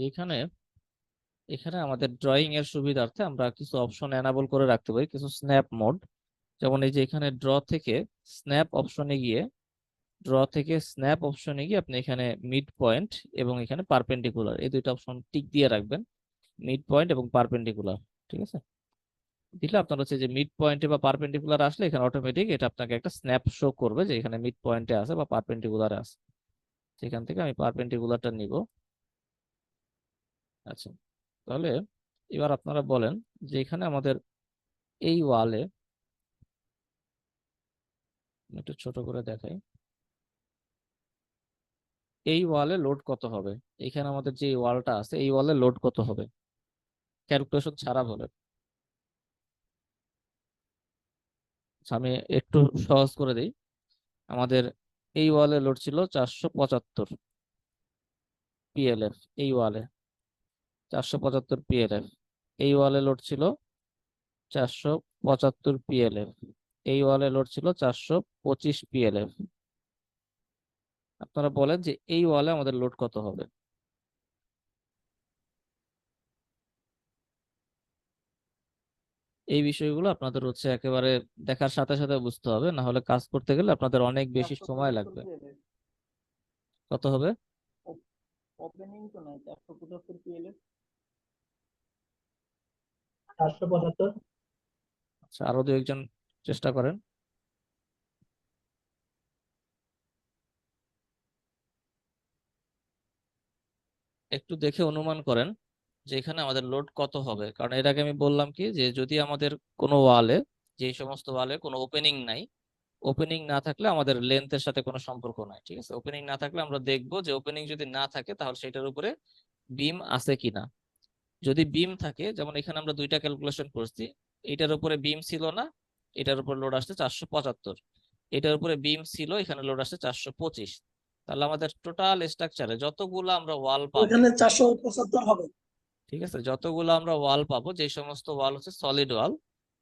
S1: এখানে এখানে আমাদের ড্রয়িং এর সুবিধার্থে আমরা কিছু অপশন এনাবল করে রাখতে পারি, কিছু স্ন্যাপ মোড। যেমন এই যে এখানে ড্র থেকে স্ন্যাপ অপশনে গিয়ে আপনি এখানে মিড পয়েন্ট এবং এখানে পারপেন্ডিকুলার এই দুইটা অপশন টিক দিয়ে রাখবেন, মিড পয়েন্ট এবং পারপেন্ডিকুলার। ঠিক আছে, দিলে আপনার হচ্ছে যে মিড পয়েন্টে বা পারপেন্ডিকুলার আসলে এখানে অটোমেটিক এটা আপনাকে একটা স্ন্যাপ শো করবে যে এখানে মিড পয়েন্টে আছে বা পারপেন্ডিকুলারে আছে। সেখান থেকে আমি পারপেন্ডিকুলারটা নিব। আচ্ছা, তাহলে এবার আপনারা বলেন যে এখানে আমাদের এই ওয়ালে, একটু ছোট করে দেখাই, এই ওয়ালে লোড কত হবে, এখানে আমাদের যে ওয়ালটা আছে এই ওয়ালে লোড কত হবে, ক্যালকুলেশন ছাড়া বলেন। আচ্ছা, আমি একটু সহজ করে দিই। আমাদের এই ওয়ালে লোড ছিল 475 পিএলএফ, এই ওয়ালে 475 পিএলএফ। এই ওয়ালে লোড ছিল 475 পিএলএফ। এই ওয়ালে লোড ছিল 425 পিএলএফ। আপনারা বলেন যে এই ওয়ালে আমাদের লোড কত হবে। এই বিষয়গুলো আপনাদের হচ্ছে একেবারে দেখার সাথে সাথে বুঝতে হবে, না হলে কাজ করতে গেলে আপনাদের অনেক বেশি সময় লাগবে। কত হবে?
S4: ওপেনিং তো নাই, 475 পিএলএফ। 475।
S1: আচ্ছা, আরো দু একজন চেষ্টা করেন। একটু দেখে অনুমান করেন যে এখানে আমাদের লোড কত হবে, কারণ এর আগে আমি বললাম কি যে যদি আমাদের কোনো ওয়ালে, যে সমস্ত ওয়ালে কোনো ওপেনিং নাই, ওপেনিং না থাকলে আমাদের লেন্থের সাথে কোনো সম্পর্ক নাই। ঠিক আছে, ওপেনিং না থাকলে আমরা দেখবো যে ওপেনিং যদি না থাকে তাহলে সেটার উপরে বিম আছে কিনা। যদি বিম থাকে, যেমন এখানে আমরা দুইটা ক্যালকুলেশন করছি, এটার উপরে বিম ছিল না, এটার উপর লোড আসছে 475, এটার উপরে বিম ছিল, এখানে লোড আসছে 425। তাহলে আমাদের টোটাল স্ট্রাকচারে যতগুলো আমরা ওয়াল পাবো,
S5: ওখানে 475 হবে।
S1: ঠিক আছে, যতগুলো আমরা ওয়াল পাবো, যে সমস্ত ওয়াল হচ্ছে সলিড ওয়াল,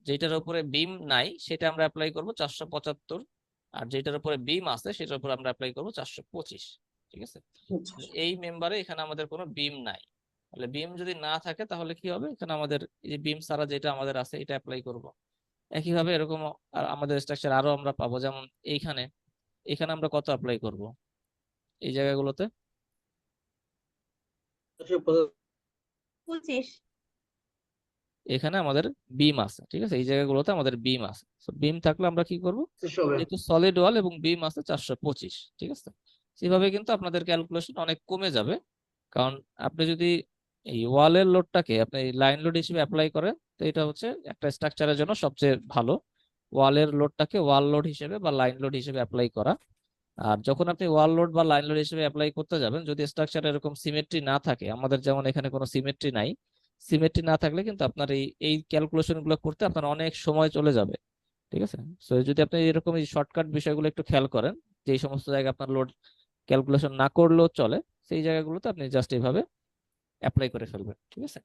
S1: যেটার উপরে বিম নাই সেটা আমরা অ্যাপ্লাই করবো 475, আর যেটার উপরে বিম আছে সেটার উপর আমরা অ্যাপ্লাই করবো 425। ঠিক আছে,
S5: আচ্ছা।
S1: এই মেম্বারে এখানে আমাদের কোনো বিম নাই, তাহলে বিম যদি না থাকে তাহলে কি হবে, এখানে আমাদের এই যে বিম ছাড়া যেটা আমাদের আছে এটা অ্যাপ্লাই করব। একইভাবে এরকম আর আমাদের স্ট্রাকচার আরো আমরা পাবো, যেমন এইখানে, এখানে আমরা কত অ্যাপ্লাই করব এই জায়গাগুলোতে?
S3: 25।
S1: এখানে আমাদের বিম আছে, ঠিক আছে, এই জায়গাগুলোতে আমাদের বিম আছে। বিম থাকলে আমরা কি করব, যেহেতু সলিড ওয়াল এবং বিম আছে 425, ঠিক আছে, সেভাবে কিন্তু আপনাদের ক্যালকুলেশন অনেক কমে যাবে। কারণ আপনি যদি এই ওয়ালের লোডটাকে আপনি লাইন লোড হিসেবে অ্যাপ্লাই করেন, তো এটা হচ্ছে একটা স্ট্রাকচারের জন্য সবচেয়ে ভালো, ওয়ালের লোডটাকে ওয়াল লোড হিসেবে বা লাইন লোড হিসেবে অ্যাপ্লাই করা। আর যখন আপনি ওয়াল লোড বা লাইন লোড হিসেবে অ্যাপ্লাই করতে যাবেন, যদি স্ট্রাকচার এরকম সিমেট্রি না থাকে, আমাদের যেমন এখানে কোনো সিমেট্রি নাই, সিমেট্রি না থাকলে কিন্তু আপনার এই এই ক্যালকুলেশন গুলো করতে আপনার অনেক সময় চলে যাবে। ঠিক আছে, তো যদি আপনি এরকম এই শর্টকাট বিষয়গুলো একটু খেয়াল করেন, যে এই সমস্ত জায়গায় আপনার লোড ক্যালকুলেশন না করলেও চলে, সেই জায়গাগুলোতে আপনি জাস্ট এইভাবে অ্যাপ্লাই করে ফেলবেন। ঠিক আছে,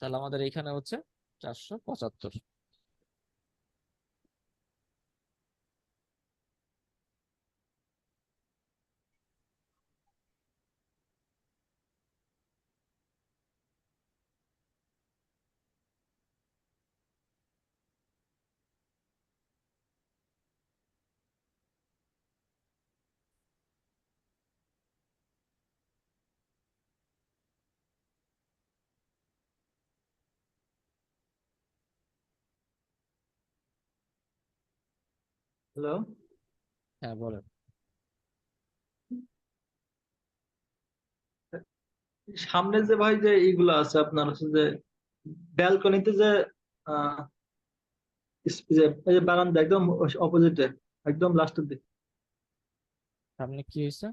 S1: তাহলে আমাদের এখানে হচ্ছে 475।
S2: হ্যালো,
S1: হ্যাঁ বলেন।
S2: সামনে যে ভাই যে এইগুলো আছে আপনার হচ্ছে যে ব্যালকনিতে যে আহ এই যে বারান্দা একদম অপোজিটে, একদম লাস্টের দিকে,
S1: সামনে কি হয়েছে?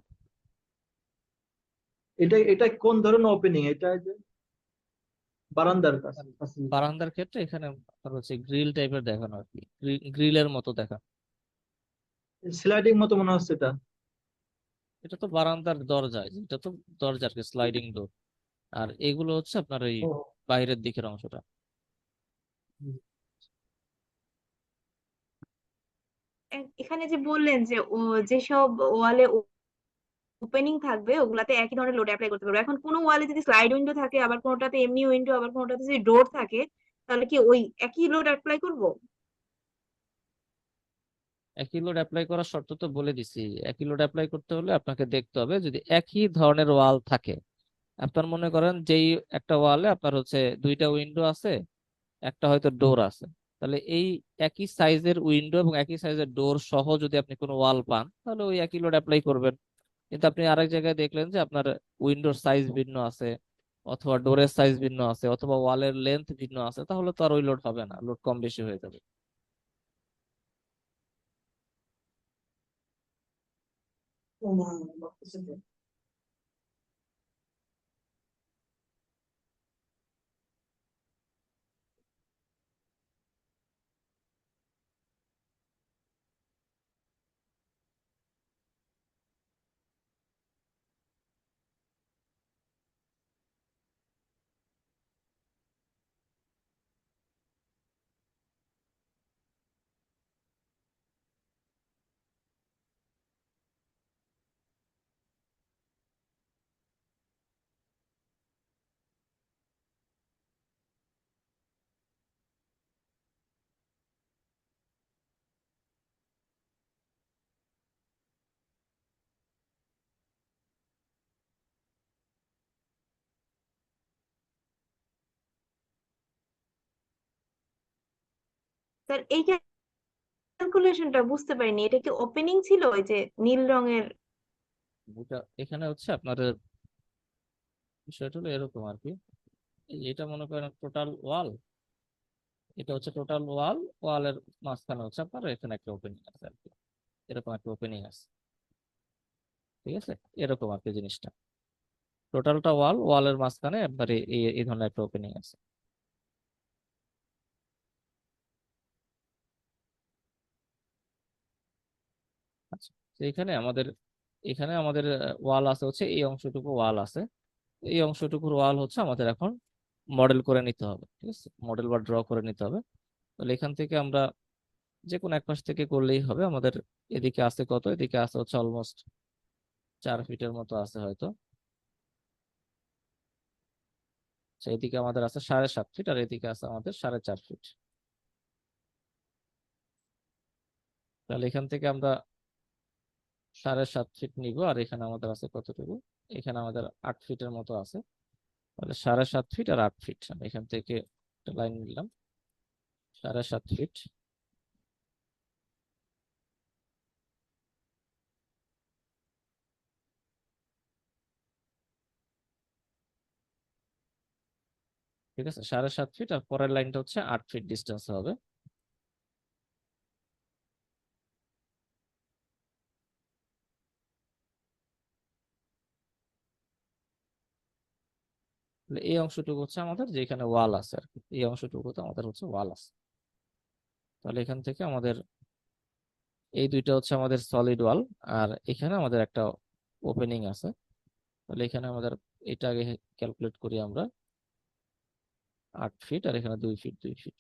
S2: এটা এটা কোন ধরনের ওপেনিং? এটা এই যে বারান্দার কাছে কাছে।
S1: বারান্দার ক্ষেত্রে এখানে আপনার হচ্ছে গ্রিল টাইপের দেখানো আর কি, গ্রিলের মতো দেখানো।
S2: স্লাইডিং মতো মনে হচ্ছে এটা।
S1: এটা তো বারান্দার দরজা, এটা তো দরজা আর কি, স্লাইডিং ডোর। আর এগুলো হচ্ছে আপনার ওই
S2: ও,
S1: বাইরের দিকের অংশটা।
S3: এখানে যে বললেন যে ও যেসব ওয়ালে ওপেনিং থাকবে ওগুলাতে একই ধরনের লোড অ্যাপ্লাই করতে পারবে, এখন কোনো ওয়ালে যদি স্লাইড উইন্ডো থাকে, আবার কোনোটাতে এমনি উইন্ডো, আবার কোনোটাতে যদি ডোর থাকে, তাহলে কি ওই একই লোড অ্যাপ্লাই করব?
S1: একই লোড অ্যাপ্লাই করার শর্ত তো বলে দিছি। একই লোড অ্যাপ্লাই করতে হলে আপনাকে দেখতে হবে যদি একই ধরনের ওয়াল থাকে। আপনার মনে করেন যেই একটা ওয়ালে আপনার হচ্ছে দুইটা উইন্ডো আছে, একটা হয়তো ডোর আছে, তাহলে এই একই সাইজের উইন্ডো এবং একই সাইজের ডোর সহ যদি আপনি কোনো ওয়াল পান, তাহলে ওই একই লোড অ্যাপ্লাই করবেন। কিন্তু আপনি আরেক জায়গায় দেখলেন যে আপনার উইন্ডোর সাইজ ভিন্ন আছে, অথবা ডোরের সাইজ ভিন্ন আছে, অথবা ওয়ালের লেন্থ ভিন্ন আছে, তাহলে তো আর ওই লোড হবে না, লোড কম বেশি হয়ে যাবে।
S3: স্যার এই ক্যালকুলেশনটা বুঝতে পারিনি, এটা কি ওপেনিং ছিল ওই যে নীল রঙের?
S1: এটা এখানে হচ্ছে আপনার বিষয়টা হলো এরকম আর কি, এটা মনে করেন টোটাল ওয়াল, এটা হচ্ছে টোটাল ওয়াল, ওয়ালের মাঝখানে হচ্ছে আপনার এখানে একটা ওপেনিং আছে আর কি, এরকম একটা ওপেনিং আছে। ঠিক আছে, এরকম আর কি জিনিসটা, টোটালটা ওয়াল, ওয়ালের মাঝখানে আপনার এই এই ধরনের একটা ওপেনিং আছে। তো এখানে আমাদের ওয়াল আছে হচ্ছে এই অংশটুকু ওয়াল আছে। এই অংশটুকুর ওয়াল হচ্ছে আমাদের এখন মডেল করে নিতে হবে, ঠিক আছে, মডেল বা ড্র করে নিতে হবে। তাহলে এখান থেকে আমরা যে কোনো এক পাশ থেকে করলেই হবে। আমাদের এদিকে আছে কত, এদিকে আছে হচ্ছে অলমোস্ট 4 ফিটের মতো আছে হয়তো। আচ্ছা, এদিকে আমাদের আছে 7.5 ফিট আর এদিকে আছে আমাদের 4.5 ফিট। তাহলে এখান থেকে আমরা 7.5 ফিট নিব, আর এখানে আমাদের আছে কতটুকু, এখানে আমাদের 8 ফিটের মতো আছে। তাহলে 7.5 ফিট আর 8 ফিট, আমি এখান থেকে একটা লাইন নিলাম, 7.5 ফিট। ঠিক আছে, 7.5 ফিট, আর পরের লাইনটা হচ্ছে 8 ফিট ডিস্টেন্স হবে। তাহলে এই অংশটুকু হচ্ছে আমাদের যেখানে ওয়াল আছে আর কি, এই অংশটুকুতে আমাদের হচ্ছে ওয়াল আছে। তাহলে এখান থেকে আমাদের এই দুইটা হচ্ছে আমাদের সলিড ওয়াল, আর এখানে আমাদের একটা ওপেনিং আছে। তাহলে এখানে আমাদের এটা আগে ক্যালকুলেট করি আমরা, 8 ফিট আর এখানে 2 ফিট 2 ফিট।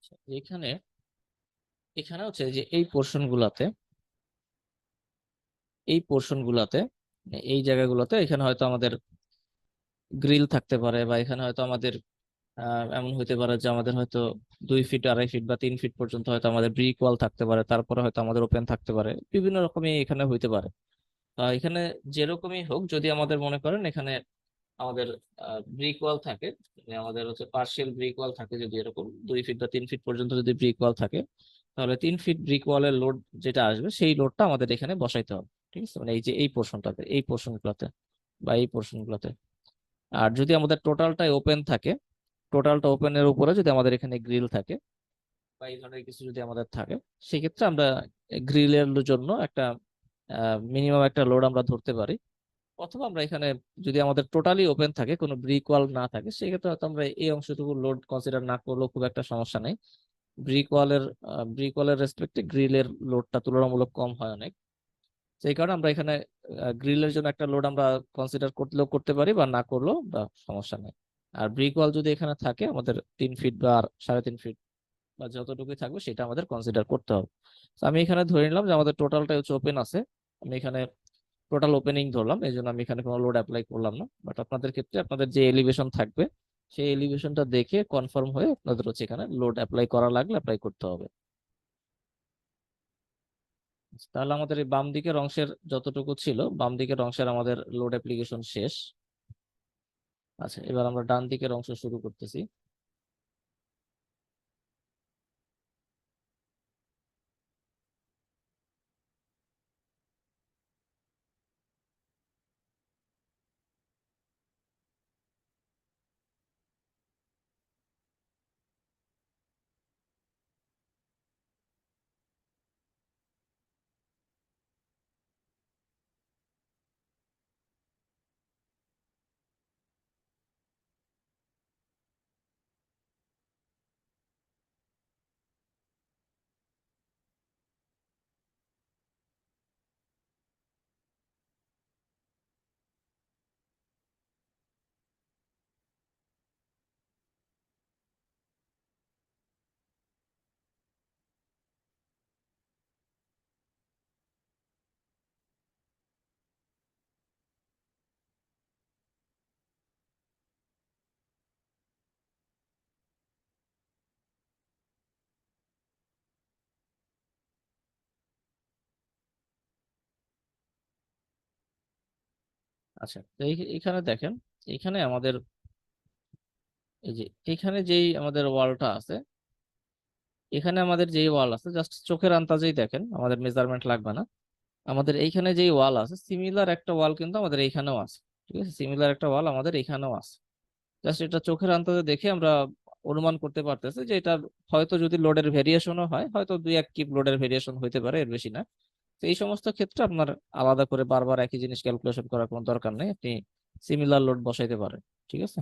S1: আচ্ছা, এখানে এখানে হচ্ছে যে এই পোর্শন গুলাতে এই জায়গাগুলোতে এখানে হয়তো আমাদের গ্রিল থাকতে পারে, বা এখানে হয়তো আমাদের এমন হইতে পারে যে আমাদের হয়তো 2 ফিট 2.5 ফিট বা 3 ফিট পর্যন্ত হয়তো আমাদের ব্রিক ওয়াল থাকতে পারে, তারপরে হয়তো আমাদের ওপেন থাকতে পারে, বিভিন্ন রকমই এখানে হইতে পারে। এখানে যেরকমই হোক, যদি আমাদের মনে করেন এখানে আমাদের ব্রিক ওয়াল থাকে, মানে আমাদের হচ্ছে পার্শিয়াল ব্রিক ওয়াল থাকে, যদি এরকম 2 ফিট বা 3 ফিট পর্যন্ত যদি ব্রিক ওয়াল থাকে, তাহলে 3 ফিট ব্রিক ওয়ালের লোড যেটা আসবে সেই লোডটা আমাদের এখানে বসাইতে হবে। ঠিক আছে, মানে এই যে এই পোর্শনটাতে, এই পোর্শনগুলোতে বা এই পোর্শনগুলোতে। আর যদি আমাদের টোটালটাই ওপেন থাকে, টোটালটা ওপেনের উপরে যদি আমাদের এখানে গ্রিল থাকে বা এই ধরনের কিছু যদি আমাদের থাকে, সেক্ষেত্রে আমরা গ্রিলের জন্য একটা মিনিমাম একটা লোড আমরা ধরতে পারি। অথবা আমরা এখানে যদি আমাদের টোটালি ওপেন থাকে, কোনো ব্রিক ওয়াল না থাকে, সেক্ষেত্রে হয়তো আমরা এই অংশটুকু লোড কনসিডার না করলেও খুব একটা সমস্যা নেই। ব্রিক ওয়ালের রেসপেক্টে গ্রিলের লোডটা তুলনামূলক কম হয় অনেক। সেই কারণে আমরা এখানে গ্রিলের জন্য একটা লোড আমরা কনসিডার করলেও করতে পারি, বা না করলেও বা সমস্যা নেই। আর ব্রিক ওয়াল যদি এখানে থাকে আমাদের 3 ফিট বা 3.5 ফিট বা যতটুকুই থাকবে সেটা আমাদের কনসিডার করতে হবে। তো আমি এখানে ধরে নিলাম যে আমাদের টোটালটা হচ্ছে ওপেন আছে, আমি এখানে টোটাল ওপেনিং ধরলাম, এই জন্য আমি এখানে কোনো লোড অ্যাপ্লাই করলাম না। বাট আপনাদের ক্ষেত্রে আপনাদের যে এলিভেশন থাকবে, সেই এলিভেশনটা দেখে কনফার্ম হয়ে আপনাদের হচ্ছে এখানে লোড অ্যাপ্লাই করা লাগলে অ্যাপ্লাই করতে হবে। তাহলে আমাদের এই বাম দিকের অংশের যতটুকু ছিল, বাম দিকের অংশের আমাদের লোড অ্যাপ্লিকেশন শেষ। আচ্ছা, এবার আমরা ডান দিকের অংশ শুরু করতেছি। আচ্ছা, তো এইখানে দেখেন, এইখানে আমাদের এই যে এখানে যেই আমাদের ওয়ালটা আছে, এখানে আমাদের যেই ওয়াল আছে জাস্ট চোখের আন্দাজেই দেখেন, আমাদের মেজারমেন্ট লাগবে না। আমাদের এইখানে যেই ওয়াল আছে সিমিলার একটা ওয়াল কিন্তু আমাদের এইখানেও আছে। ঠিক আছে, সিমিলার একটা ওয়াল আমাদের এইখানেও আছে। জাস্ট এটা চোখের আন্দাজে দেখে আমরা অনুমান করতে পারতেছি যে এটা হয়তো যদি লোডের ভেরিয়েশনও হয়, হয়তো দুই এক কিপ লোডের ভেরিয়েশন হইতে পারে, এর বেশি না। তো এই সমস্ত ক্ষেত্রে আপনার আলাদা করে বারবার একই জিনিস ক্যালকুলেশন করার কোনো দরকার নেই, আপনি সিমিলার লোড বসাইতে পারেন। ঠিক আছে।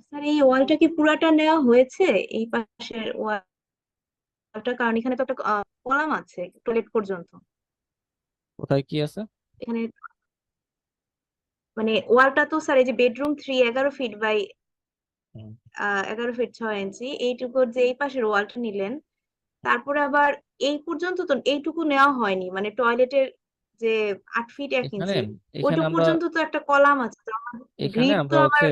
S3: স্যার এই ওয়ালটা কি পুরাটা নেওয়া হয়েছে? এই পাশের ওয়ালটা, কারণ এখানে তো একটা কলাম আছে টয়লেট পর্যন্ত।
S1: কোথায় কি আছে?
S3: এখানে মানে ওয়ালটা তো স্যার এই যে বেডরুম 11 ফিট বাই
S1: হুম।
S3: 11 ফিট 6 ইঞ্চি, এইটুকুর যে এই পাশের ওয়ালটা নিলেন, তারপরে আবার এই পর্যন্ত তো এইটুকু নেওয়া হয়নি, মানে টয়লেটের যে 8 ফিট 1 ইঞ্চি,
S1: এখানে এখানে
S3: ওইটুকু
S1: আমরা
S3: পর্যন্ত তো একটা কলাম আছে, তো আমার
S1: এখানে
S3: গ্রিড তো
S1: আমরা
S3: আবার।
S1: হচ্ছে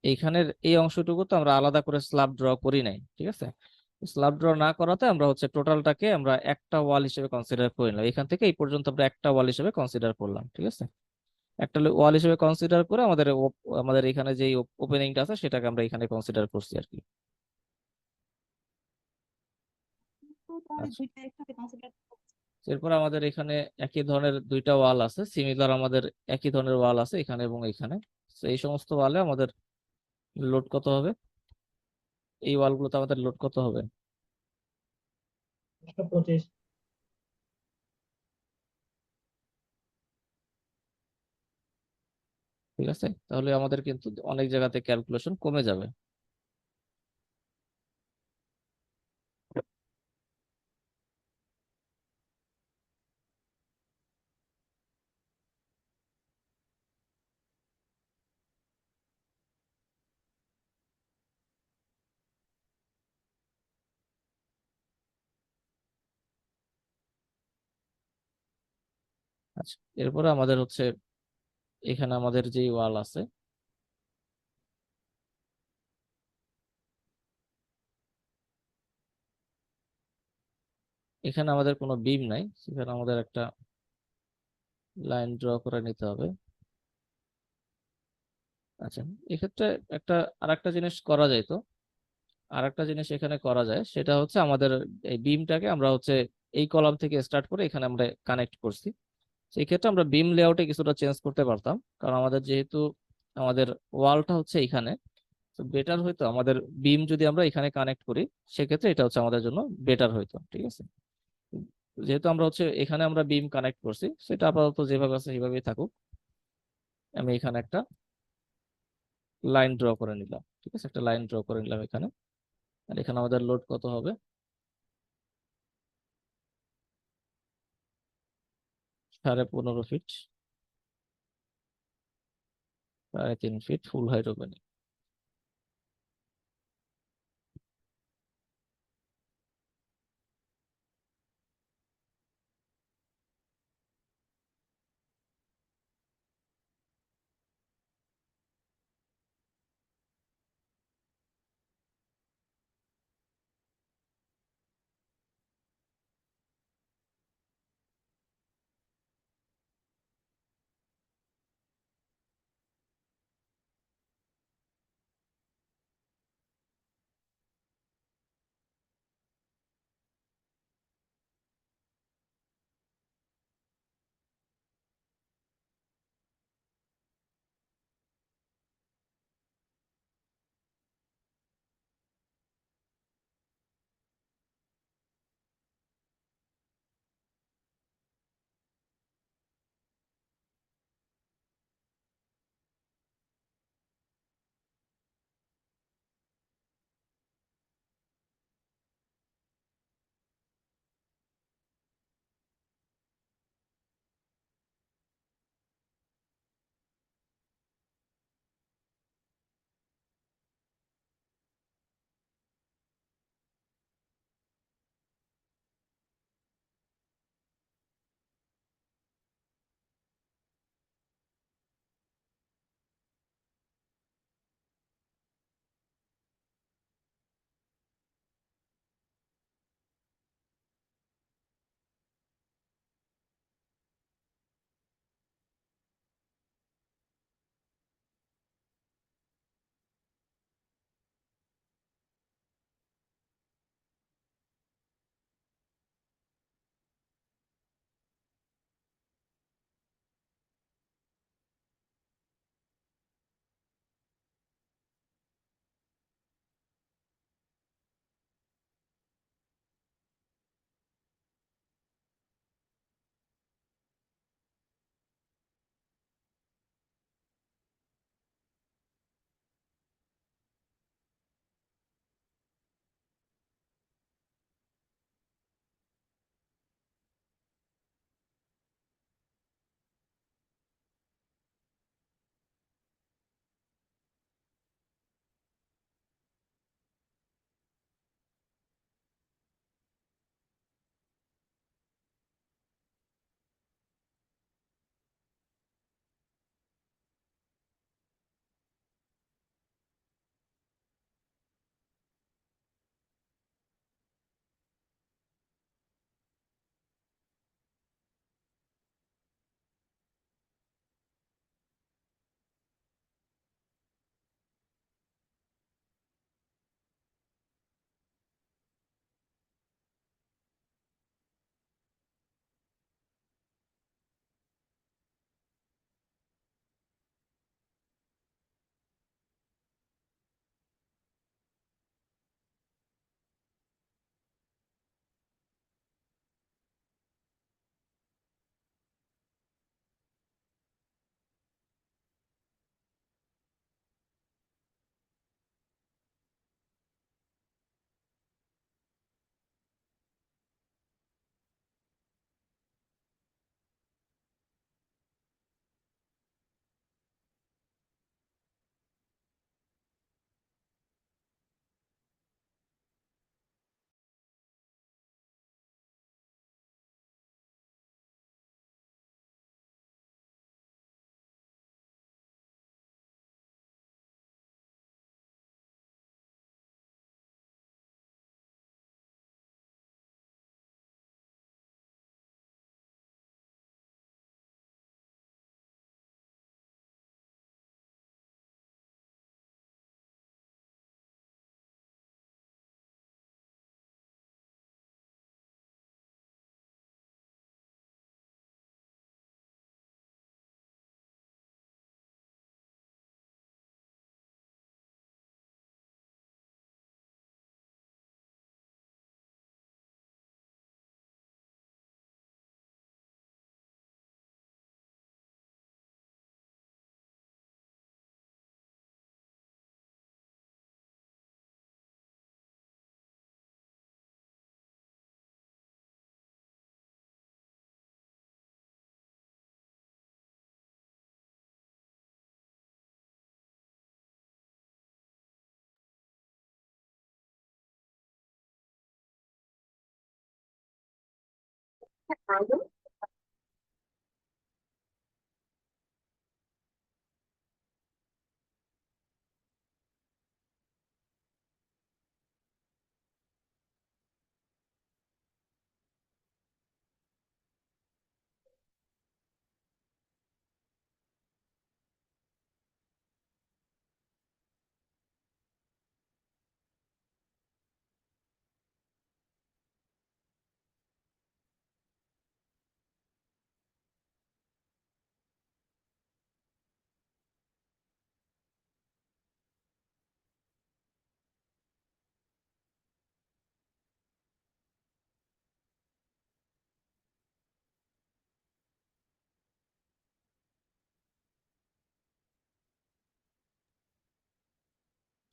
S1: এইখানের এই অংশটুকু তো আমরা আলাদা করে স্ল্যাব ড্র করি নাই। ঠিক আছে, স্ল্যাব ড্র না করাতে আমরা হচ্ছে টোটালটাকে আমরা একটা ওয়াল হিসেবে কনসিডার করি না, এখান থেকে এই পর্যন্ত আমরা একটা ওয়াল হিসেবে কনসিডার করলাম। ঠিক আছে, একটা ওয়াল হিসেবে কনসিডার করে আমাদের এখানে যে ওপেনিংটা আছে সেটাকে আমরা এখানে কনসিডার করছি আর কি।
S3: তাহলে
S1: আচ্ছা,
S3: দুইটা একসাথে কনসিডার।
S1: এরপর আমাদের এখানে একই ধরনের দুইটা ওয়াল আছে, সিমিলার আমাদের একই ধরনের ওয়াল আছে এখানে এবং এখানে। তো এই সমস্ত ওয়ালে আমাদের লোড কত হবে? এই ওয়ালগুলোতে আমাদের লোড কত হবে?
S2: 25।
S1: ঠিক আছে, তাহলে আমাদের কিন্তু অনেক জায়গাতে ক্যালকুলেশন কমে যাবে। আচ্ছা, এরপরে আমাদের হচ্ছে এখানে আমাদের যে ওয়াল আছে, এখানে আমাদের কোনো বিম নাই, সেখানে আমাদের একটা লাইন ড্র করে নিতে হবে। আচ্ছা, এক্ষেত্রে একটা আরেকটা জিনিস করা যায়, তো আরেকটা জিনিস এখানে করা যায়, সেটা হচ্ছে আমাদের এই বিমটাকে আমরা হচ্ছে এই কলাম থেকে স্টার্ট করে এখানে আমরা কানেক্ট করছি। সেই ক্ষেত্রে আমরা বিম লেআউটে কিছুটা চেঞ্জ করতে পারতাম, কারণ আমাদের যেহেতু আমাদের ওয়ালটা হচ্ছে এখানে, তো বেটার হইতো আমাদের বিম যদি আমরা এখানে কানেক্ট করি, সেক্ষেত্রে এটা হচ্ছে আমাদের জন্য বেটার হইতো। ঠিক আছে, যেহেতু আমরা হচ্ছে এখানে আমরা বিম কানেক্ট করছি, সেটা আপাতত যেভাবে আছে সেভাবেই থাকুক। আমি এখানে একটা লাইন ড্র করে নিলাম। ঠিক আছে, একটা লাইন ড্র করে নিলাম এখানে। আর এখানে আমাদের লোড কত হবে? 15.5 feet, 3.5 feet full height opening.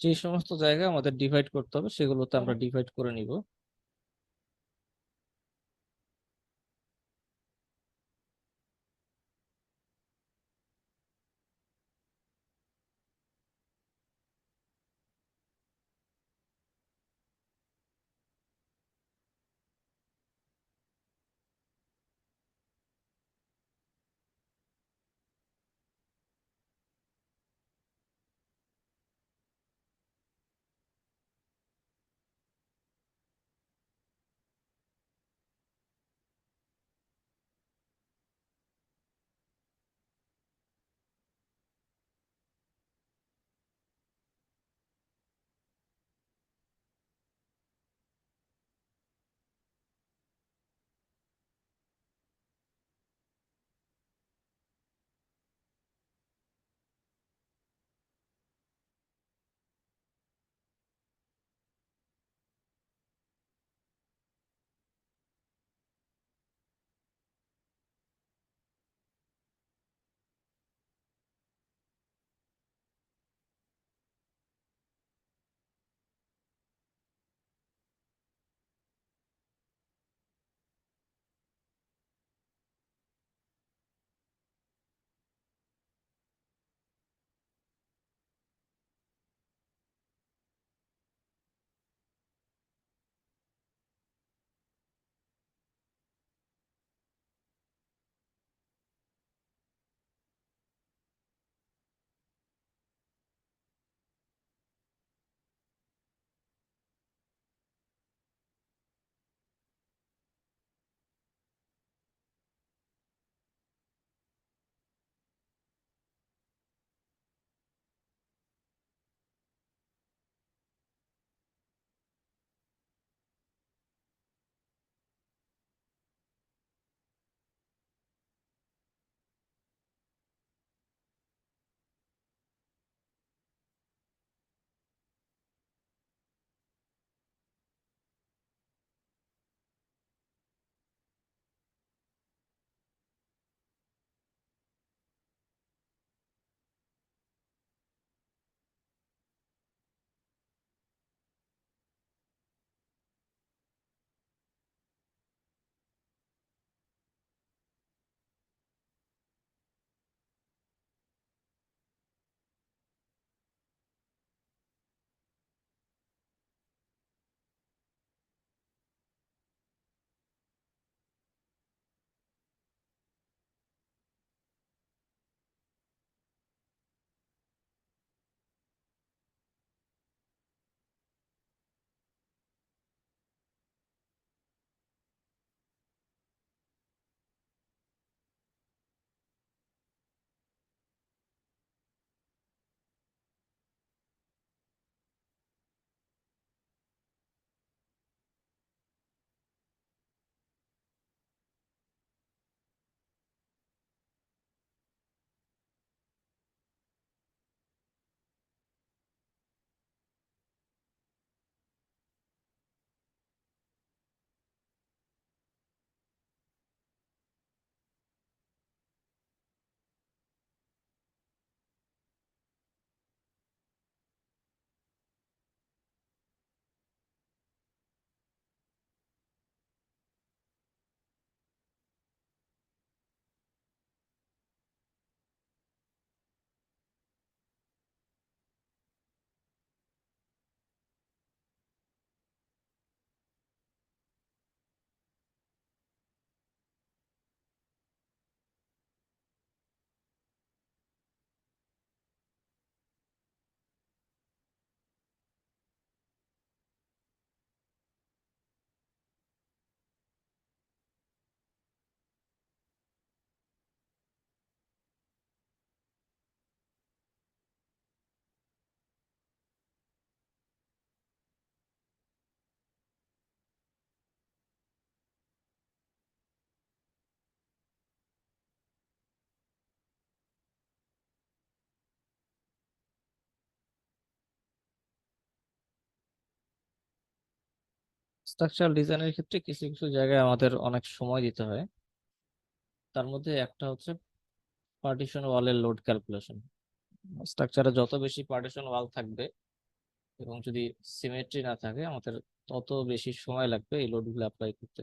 S1: যে সমস্ত জায়গা আমাদের ডিভাইড করতে হবে সেগুলোতে আমরা ডিভাইড করে নিব। স্ট্রাকচারাল ডিজাইনের ক্ষেত্রে কিছু কিছু জায়গায় আমাদের অনেক সময় দিতে হয়। তার মধ্যে একটা হচ্ছে পার্টিশন ওয়ালের লোড ক্যালকুলেশন। স্ট্রাকচারে যত বেশি পার্টিশন ওয়াল থাকবে এবং যদি সিমেট্রি না থাকে, আমাদের তত বেশি সময় লাগবে এই লোডগুলো অ্যাপ্লাই করতে।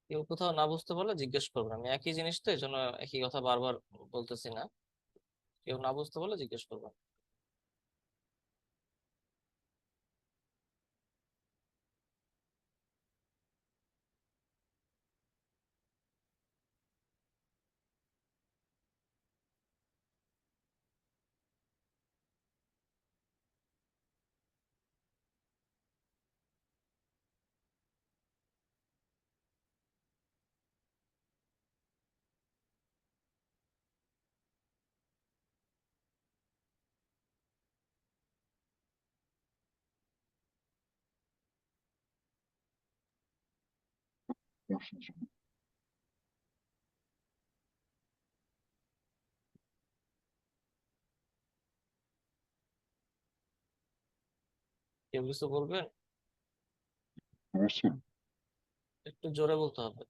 S1: কেউ কোথাও না বুঝতে পারলে জিজ্ঞেস করবেন, আমি একই জিনিস তো এই জন্য একই কথা বারবার বলতেছি না। কেউ না বুঝতে পারলে জিজ্ঞেস করবেন। কেউ কিছু বলবেন? একটু জোরে বলতে হবে।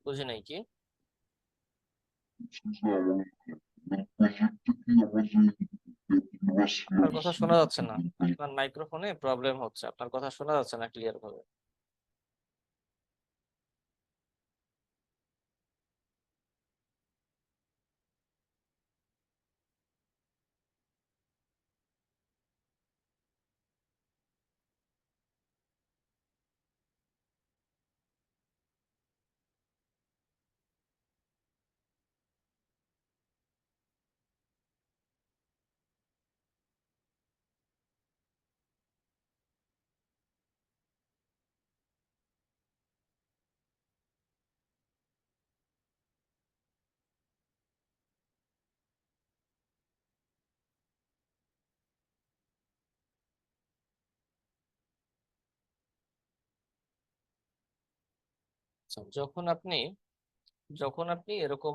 S1: বুঝি নাই কি? আপনার কথা শোনা যাচ্ছে না, আপনার মাইক্রোফোনে প্রবলেম হচ্ছে, আপনার কথা শোনা যাচ্ছে না ক্লিয়ার ভাবে। আচ্ছা, যখন আপনি এরকম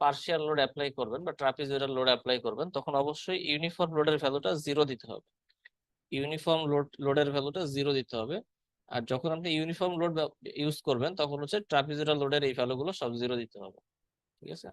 S1: পার্শিয়াল লোড অ্যাপ্লাই করবেন বা ট্রাপিজয়েডাল লোড অ্যাপ্লাই করবেন, তখন অবশ্যই ইউনিফর্ম লোডের ভ্যালুটা জিরো দিতে হবে। ইউনিফর্ম লোডের ভ্যালুটা জিরো দিতে হবে। আর যখন আপনি ইউনিফর্ম লোড ইউজ করবেন, তখন হচ্ছে ট্রাপিজয়েডাল লোডের এই ভ্যালুগুলো সব জিরো দিতে হবে। ঠিক আছে?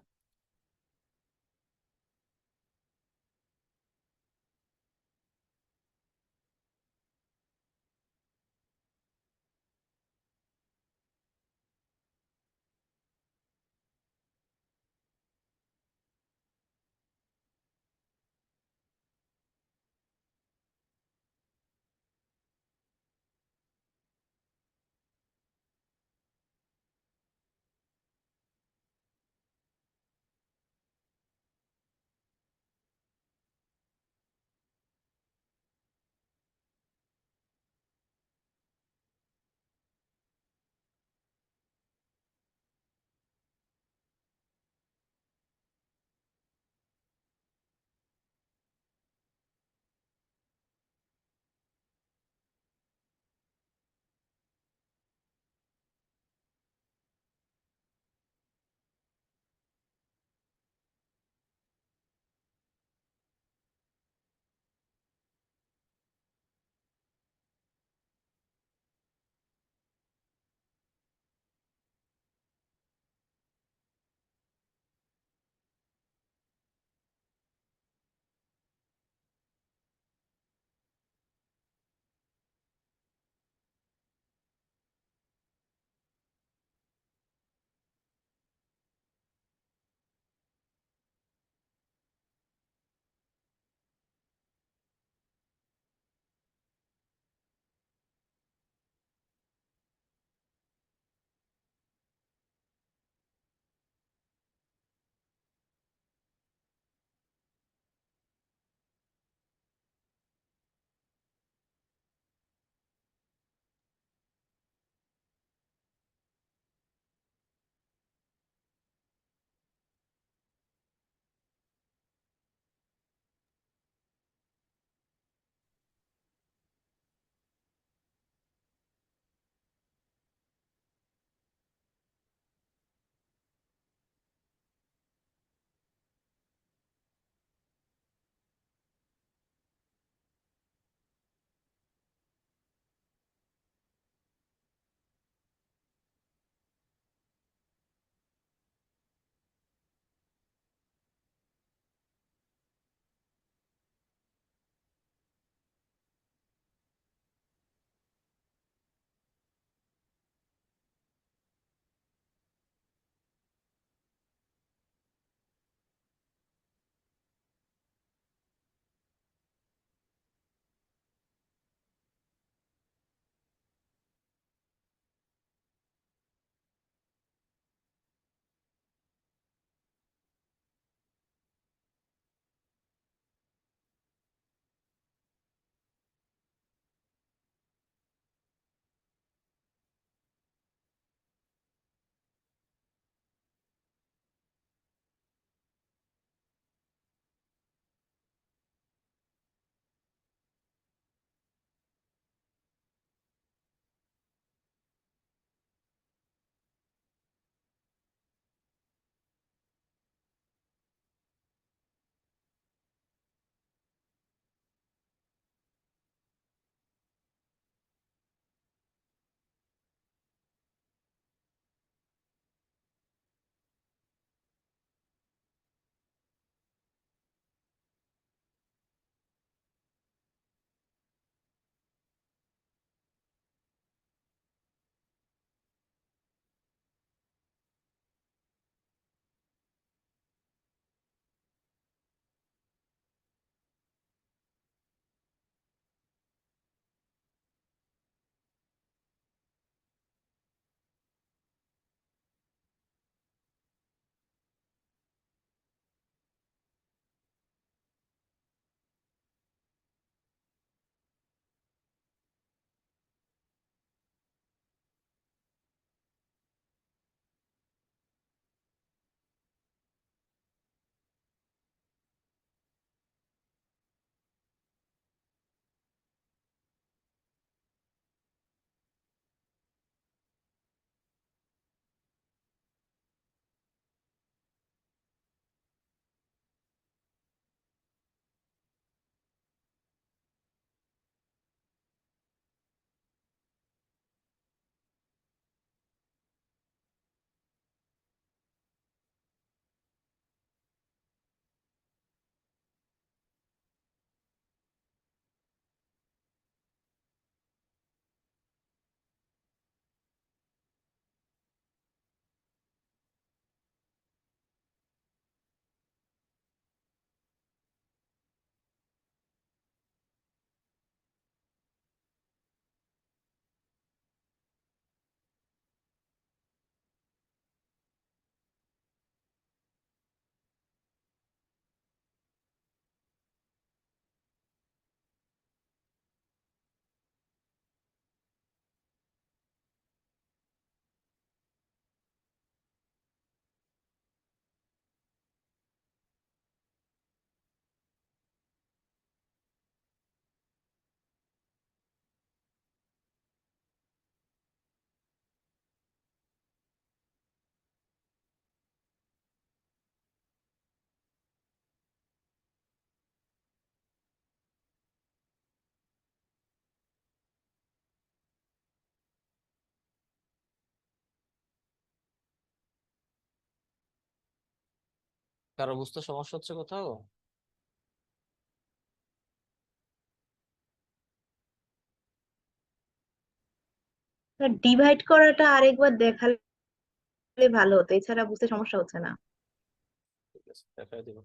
S1: কারো বুঝতে সমস্যা হচ্ছে কোথাও?
S3: ডিভাইড করাটা আরেকবার দেখালে ভালো হতো, এছাড়া বুঝতে সমস্যা হচ্ছে না।
S1: ঠিক আছে, দেখাই দিব।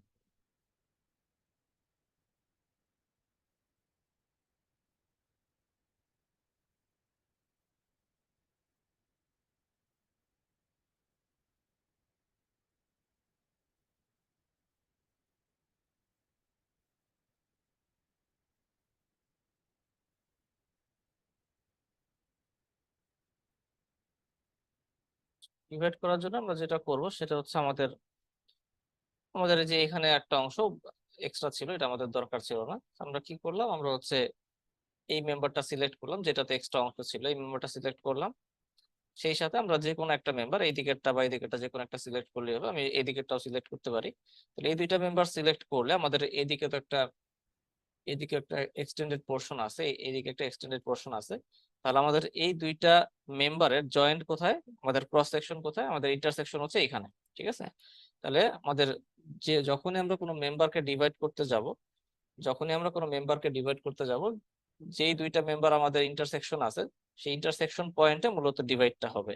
S1: ডিভাইড করার জন্য আমরা যেটা করব সেটা হচ্ছে আমাদের আমাদের এই যে এখানে একটা অংশ এক্সট্রা ছিল, এটা আমাদের দরকার ছিল না। আমরা কি করলাম, আমরা হচ্ছে এই মেম্বারটা সিলেক্ট করলাম, যেটাতে এক্সট্রা অংশ ছিল, এই মেম্বারটা সিলেক্ট করলাম। সেই সাথে আমরা যে কোনো একটা মেম্বার, এই দিকেরটা বা এই দিকেরটা যে কোনো একটা সিলেক্ট করলে হবে। আমি এই দিকেরটাও সিলেক্ট করতে পারি। তাহলে এই দুইটা মেম্বার সিলেক্ট করলে আমাদের এদিকে তো একটা, এদিকে একটা এক্সটেন্ডেড পোর্শন আছে, এইদিকে একটা এক্সটেন্ডেড পোর্শন আছে। তাহলে আমাদের এই দুইটা মেম্বারের জয়েন্ট কোথায়, আমাদের ক্রস সেকশন কোথায়, আমাদের ইন্টারসেকশন হচ্ছে এখানে। ঠিক আছে, তাহলে আমাদের যে যখনই আমরা কোনো মেম্বারকে ডিভাইড করতে যাব, যখনই আমরা কোনো মেম্বারকে ডিভাইড করতে যাব, যেই দুইটা মেম্বার আমাদের ইন্টারসেকশন আছে, সেই ইন্টারসেকশন পয়েন্টে মূলত ডিভাইডটা হবে।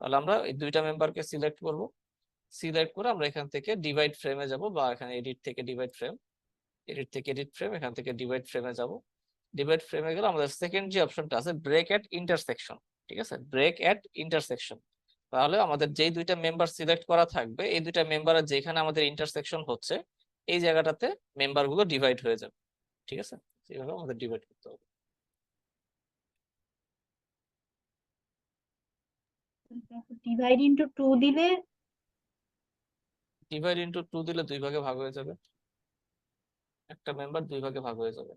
S1: তাহলে আমরা এই দুইটা মেম্বারকে সিলেক্ট করব। সিলেক্ট করে আমরা এখান থেকে ডিভাইড ফ্রেমে যাব, বা এখানে এডিট থেকে ডিভাইড ফ্রেম, এডিট থেকে এডিট ফ্রেম, এখান থেকে ডিভাইড ফ্রেমে যাব। ডিভাইড ফ্রেমে গেলে আমাদের সেকেন্ড যে অপশনটা আছে, ব্রেক এট ইন্টারসেকশন। ঠিক আছে, ব্রেক এট ইন্টারসেকশন। তাহলে আমাদের যেই দুইটা মেম্বার সিলেক্ট করা থাকবে, এই দুইটা মেম্বারের যেখানে আমাদের ইন্টারসেকশন হচ্ছে, এই জায়গাটাতে মেম্বার গুলো ডিভাইড হয়ে যাবে। ঠিক আছে, এইভাবে আমাদের ডিভাইড করতে হবে।
S3: ডিভাইড ইন্টু টু দিলে
S1: ডিভাইড ইন্টু টু দিলে দুই ভাগে ভাগ হয়ে যাবে, একটা মেম্বার দুই ভাগে ভাগ হয়ে যাবে।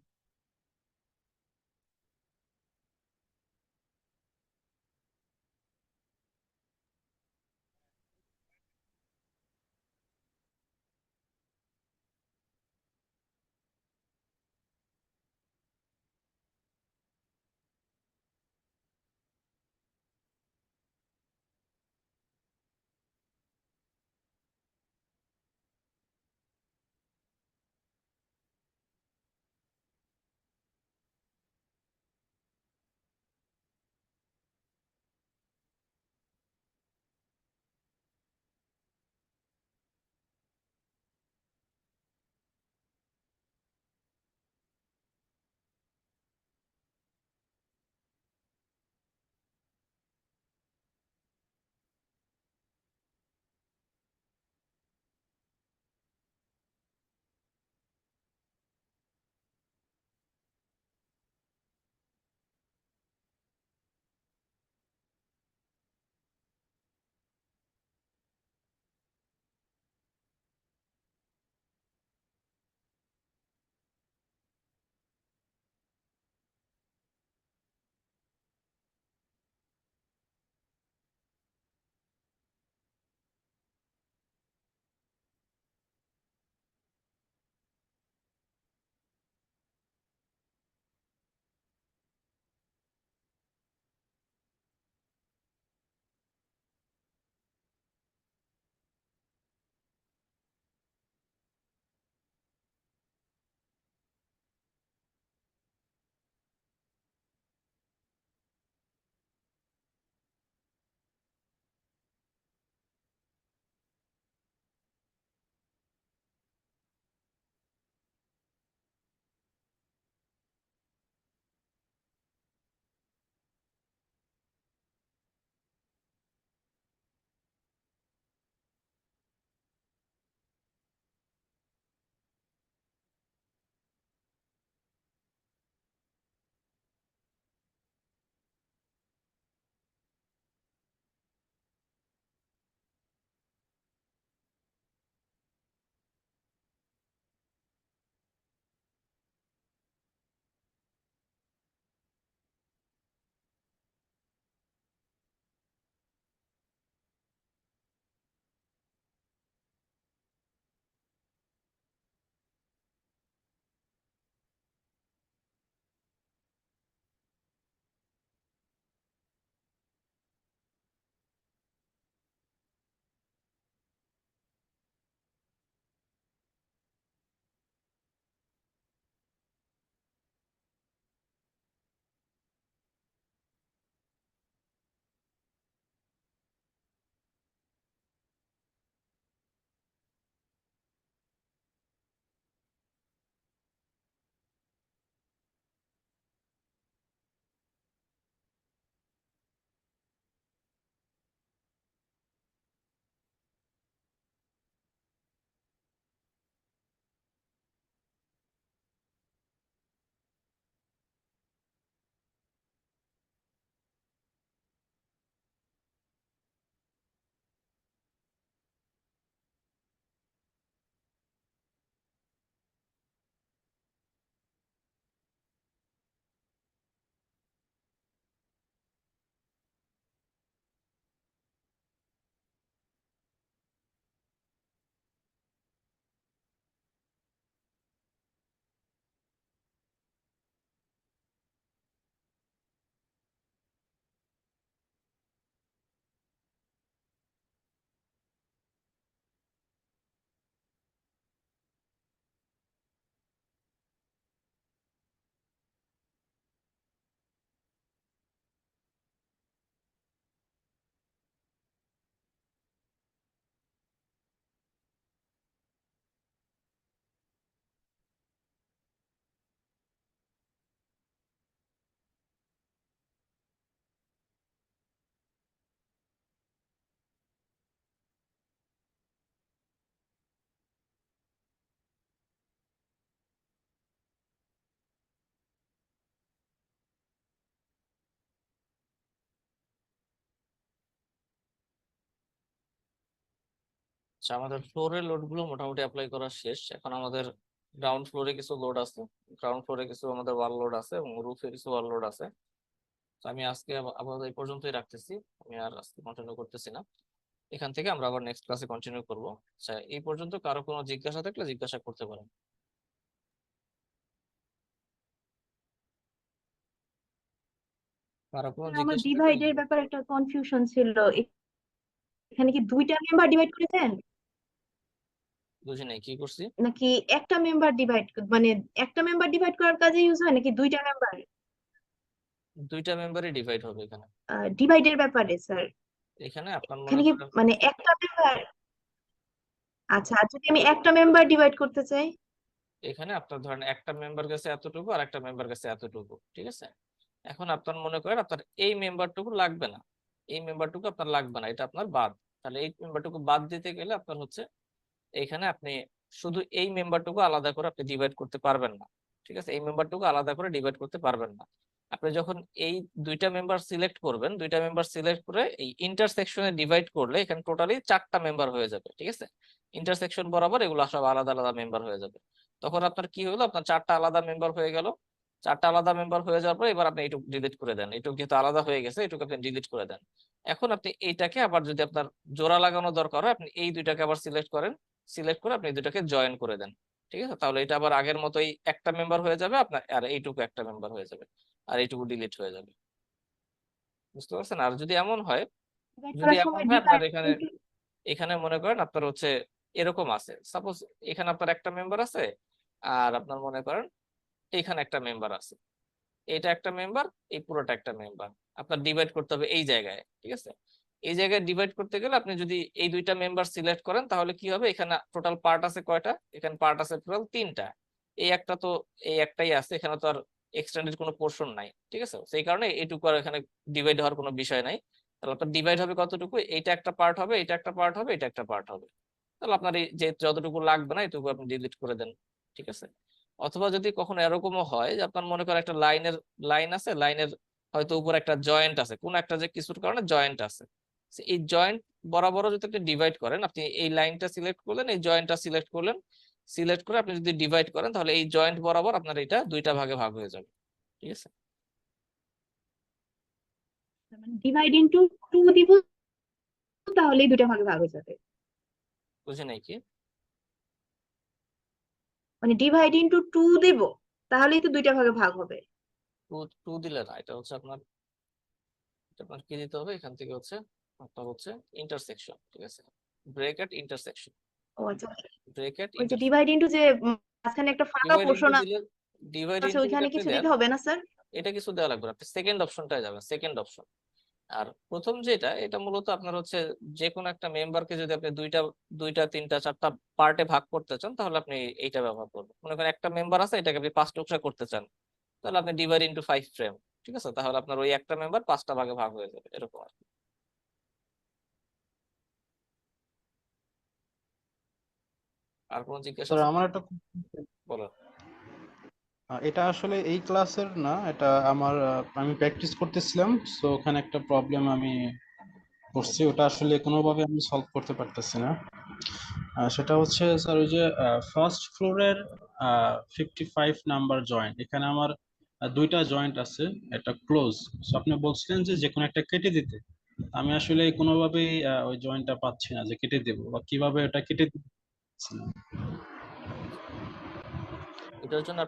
S1: আচ্ছা, আমাদের ফ্লোরের লোড গুলো মোটামুটি অ্যাপ্লাই করা শেষ। এখন আমাদের গ্রাউন্ড ফ্লোরে কিছু লোড আছে, গ্রাউন্ড ফ্লোরে কিছু আমাদের ওয়াল লোড আছে এবং রুফে কিছু ওয়াল লোড আছে। তো আমি আজকে আপাতত এই পর্যন্তই রাখতেছি, আমি আর আজকে কন্টিনিউ করতেছি না। এখান থেকে আমরা আবার নেক্সট ক্লাসে কন্টিনিউ করব। আচ্ছা, এই পর্যন্ত কারো কোনো জিজ্ঞাসা থাকলে জিজ্ঞাসা করতে পারেন। কারো কোনো
S3: আমার
S1: জিজ্ঞাসা থাকলে
S3: ডিভাইডের ব্যাপারে একটা কনফিউশন ছিল। এখানে কি দুইটা মেম্বার ডিভাইড করেছেন
S1: বুঝি নাই কি করছি।
S3: নাকি একটা মেম্বার ডিভাইড, মানে একটা মেম্বার ডিভাইড করার কাজে ইউজ হয় নাকি দুইটা মেম্বার
S1: দুইটা মেম্বারই ডিভাইড হবে এখানে।
S3: ডিভাইডের ব্যাপারে স্যার?
S1: এখানে আপনার মনে
S3: এখানে কি
S1: করেন,
S3: মানে একটা মেম্বার? আচ্ছা, আর যদি আমি একটা মেম্বার ডিভাইড করতে চাই?
S1: এখানে আপনার ধরেন একটা মেম্বার গেছে এতটুকু আর একটা মেম্বার গেছে এতটুকু, ঠিক আছে। এখন আপনার মনে করেন আপনার এই মেম্বারটুকু লাগবে না, এই মেম্বারটুকু আপনার লাগবে না, এটা আপনার বাদ। তাহলে এই মেম্বারটুকু বাদ দিতে গেলে আপনার হচ্ছে এইখানে আপনি শুধু এই মেম্বারটুকু আলাদা করে আপনি ডিভাইড করতে পারবেন না, ঠিক আছে। এই মেম্বারটুকু আলাদা করে ডিভাইড করতে পারবেন না। আপনি যখন এই দুইটা মেম্বার সিলেক্ট করবেন, দুইটা মেম্বার সিলেক্ট করে এই ইন্টারসেকশনে ডিভাইড করলে এখানে টোটালি 4টা মেম্বার হয়ে যাবে, ঠিক আছে। ইন্টারসেকশন বরাবর এগুলো সব আলাদা আলাদা মেম্বার হয়ে যাবে। তখন আপনার কি হলো, আপনার 4টা আলাদা মেম্বার হয়ে গেল। 4টা আলাদা মেম্বার হয়ে যাওয়ার পর এবার আপনি এইটুকু ডিলিট করে দেন, এইটুকু যেহেতু আলাদা হয়ে গেছে এটুকু আপনি ডিলিট করে দেন। এখন আপনি এইটাকে আবার যদি আপনার জোড়া লাগানো দরকার হয়, আপনি এই দুইটাকে আবার সিলেক্ট করেন, সিলেক্ট করে আপনি এই দুটাকে জয়েন করে দেন, ঠিক আছে। তাহলে এটা আবার আগের মতোই একটা মেম্বার হয়ে যাবে আপনার, আর এইটুকু একটা মেম্বার হয়ে যাবে, আর এইটুকু ডিলিট হয়ে যাবে। বুঝতে পারছেন? আর যদি এমন হয়,
S3: ডিভাইড
S1: যদি
S3: করার
S1: এমন
S3: সময়
S1: হয় আপনার
S3: ডিভাইড
S1: এখানে, এখানে মনে করেন আপনার হচ্ছে এরকম আছে, সাপোজ এখানে আপনার একটা মেম্বার আছে আর আপনার মনে করেন এখানে একটা মেম্বার আছে, এটা একটা মেম্বার, এই পুরোটা একটা মেম্বার, আপনার ডিভাইড করতে হবে এই জায়গায়, ঠিক আছে। এই জায়গায় ডিভাইড করতে গেলে আপনি যদি এই দুইটা মেম্বার সিলেক্ট করেন তাহলে কি হবে, এখানে টোটাল পার্ট আছে কয়টা, এখানে পার্ট আছে টোটাল 3টা। এই একটা তো, এই একটাই আছে, এখানে তো আর এক্সটেন্ডেড কোনো পোর্শন নাই, ঠিক আছে। সেই কারণে এইটুকু আর এখানে ডিভাইড হওয়ার কোনো বিষয় নাই। তাহলে আপনার ডিভাইড হবে কতটুকু, এইটা একটা পার্ট হবে, এটা একটা পার্ট হবে, এটা একটা পার্ট হবে। তাহলে আপনার এই যে যতটুকু লাগবে না এটুকু আপনি ডিলিট করে দেন, ঠিক আছে। অথবা যদি কখনো এরকমও হয় যে আপনার মনে করেন একটা লাইনের, লাইন আছে, লাইনের হয়তো উপর একটা জয়েন্ট আছে, কোন একটা যে কিছুর কারণে জয়েন্ট আছে, এই জয়েন্ট বরাবর যদি আপনি ডিভাইড করেন, আপনি এই লাইনটা সিলেক্ট করলেন, এই জয়েন্টটা সিলেক্ট করলেন, সিলেক্ট করে আপনি যদি ডিভাইড করেন তাহলে এই জয়েন্ট বরাবর আপনার এটা দুইটা ভাগে ভাগ হয়ে যাবে, ঠিক আছে।
S3: ডিভাইড ইনটু 2 দিব, তাহলেই দুটো ভাগে ভাগ হয়ে যাবে।
S1: বুঝে নাই কি?
S3: মানে ডিভাইড ইনটু 2 দিব, তাহলেই তো দুইটা ভাগে ভাগ হবে।
S1: টু টু দিলে না, এটা হচ্ছে আপনার, এটা আপনার কি দিতে হবে, এখান থেকে হচ্ছে আপনার হচ্ছে ইন্টারসেকশন, ঠিক আছে। ব্রেকেট ইন্টারসেকশন,
S3: ও আচ্ছা,
S1: ব্রেকেট
S3: ওই যে
S1: ইন্টারসেকশন।
S3: ডিভাইড ইনটু যে মাঝখানে একটা ফাঁকা
S1: ডিভাইড ইনটু
S3: পোর্শন
S1: দিলে, ডিভাইড
S3: আছে,
S1: ইনটু যদি
S3: ওইখানে
S1: আপনি
S3: কিছু
S1: দেন,
S3: দিতে হবে না স্যার?
S1: এটা কিছু দেওয়া লাগবে না, আপনি সেকেন্ড অপশনটায় যাবেন, সেকেন্ড অপশন। আর প্রথম যেটা, এটা মূলত আপনার হচ্ছে যে কোনো একটা মেম্বারকে যদি আপনি দুইটা, দুইটা, তিনটা, 4টা পার্টে ভাগ করতে চান তাহলে আপনি এইটা ব্যবহার করবেন। মনে করেন একটা মেম্বার আছে, এটাকে আপনি 5 টুকরা করতে চান, তাহলে আপনি ডিভাইড ইনটু 5 ফ্রেম, ঠিক আছে। তাহলে আপনার ওই একটা মেম্বার 5টা ভাগে ভাগ হয়ে যাবে, এরকম আর কি। আর কোনো জিজ্ঞাসা
S5: স্যার
S1: আছে?
S5: আমার একটা
S1: বলো।
S5: এটা আসলে এই ক্লাসের না, এটা আমার আমি প্র্যাকটিস করতেছিলাম, সো ওখানে একটা প্রবলেম আমি করছি, ওটা আসলে কোনোভাবে আমি সলভ করতে পারতেছি না। সেটা হচ্ছে স্যার ওই যে ফার্স্ট ফ্লোরের 55 নাম্বার জয়েন্ট, এখানে আমার দুইটা জয়েন্ট আছে, একটা ক্লোজ। সো আপনি বলছিলেন যে যে কোনো একটা কেটে দিতে, আমি আসলে কোনোভাবেই ওই জয়েন্টটা পাচ্ছি না যে কেটে দেবো, বা কিভাবে ওটা কেটে দিচ্ছি না।
S1: এটার জন্য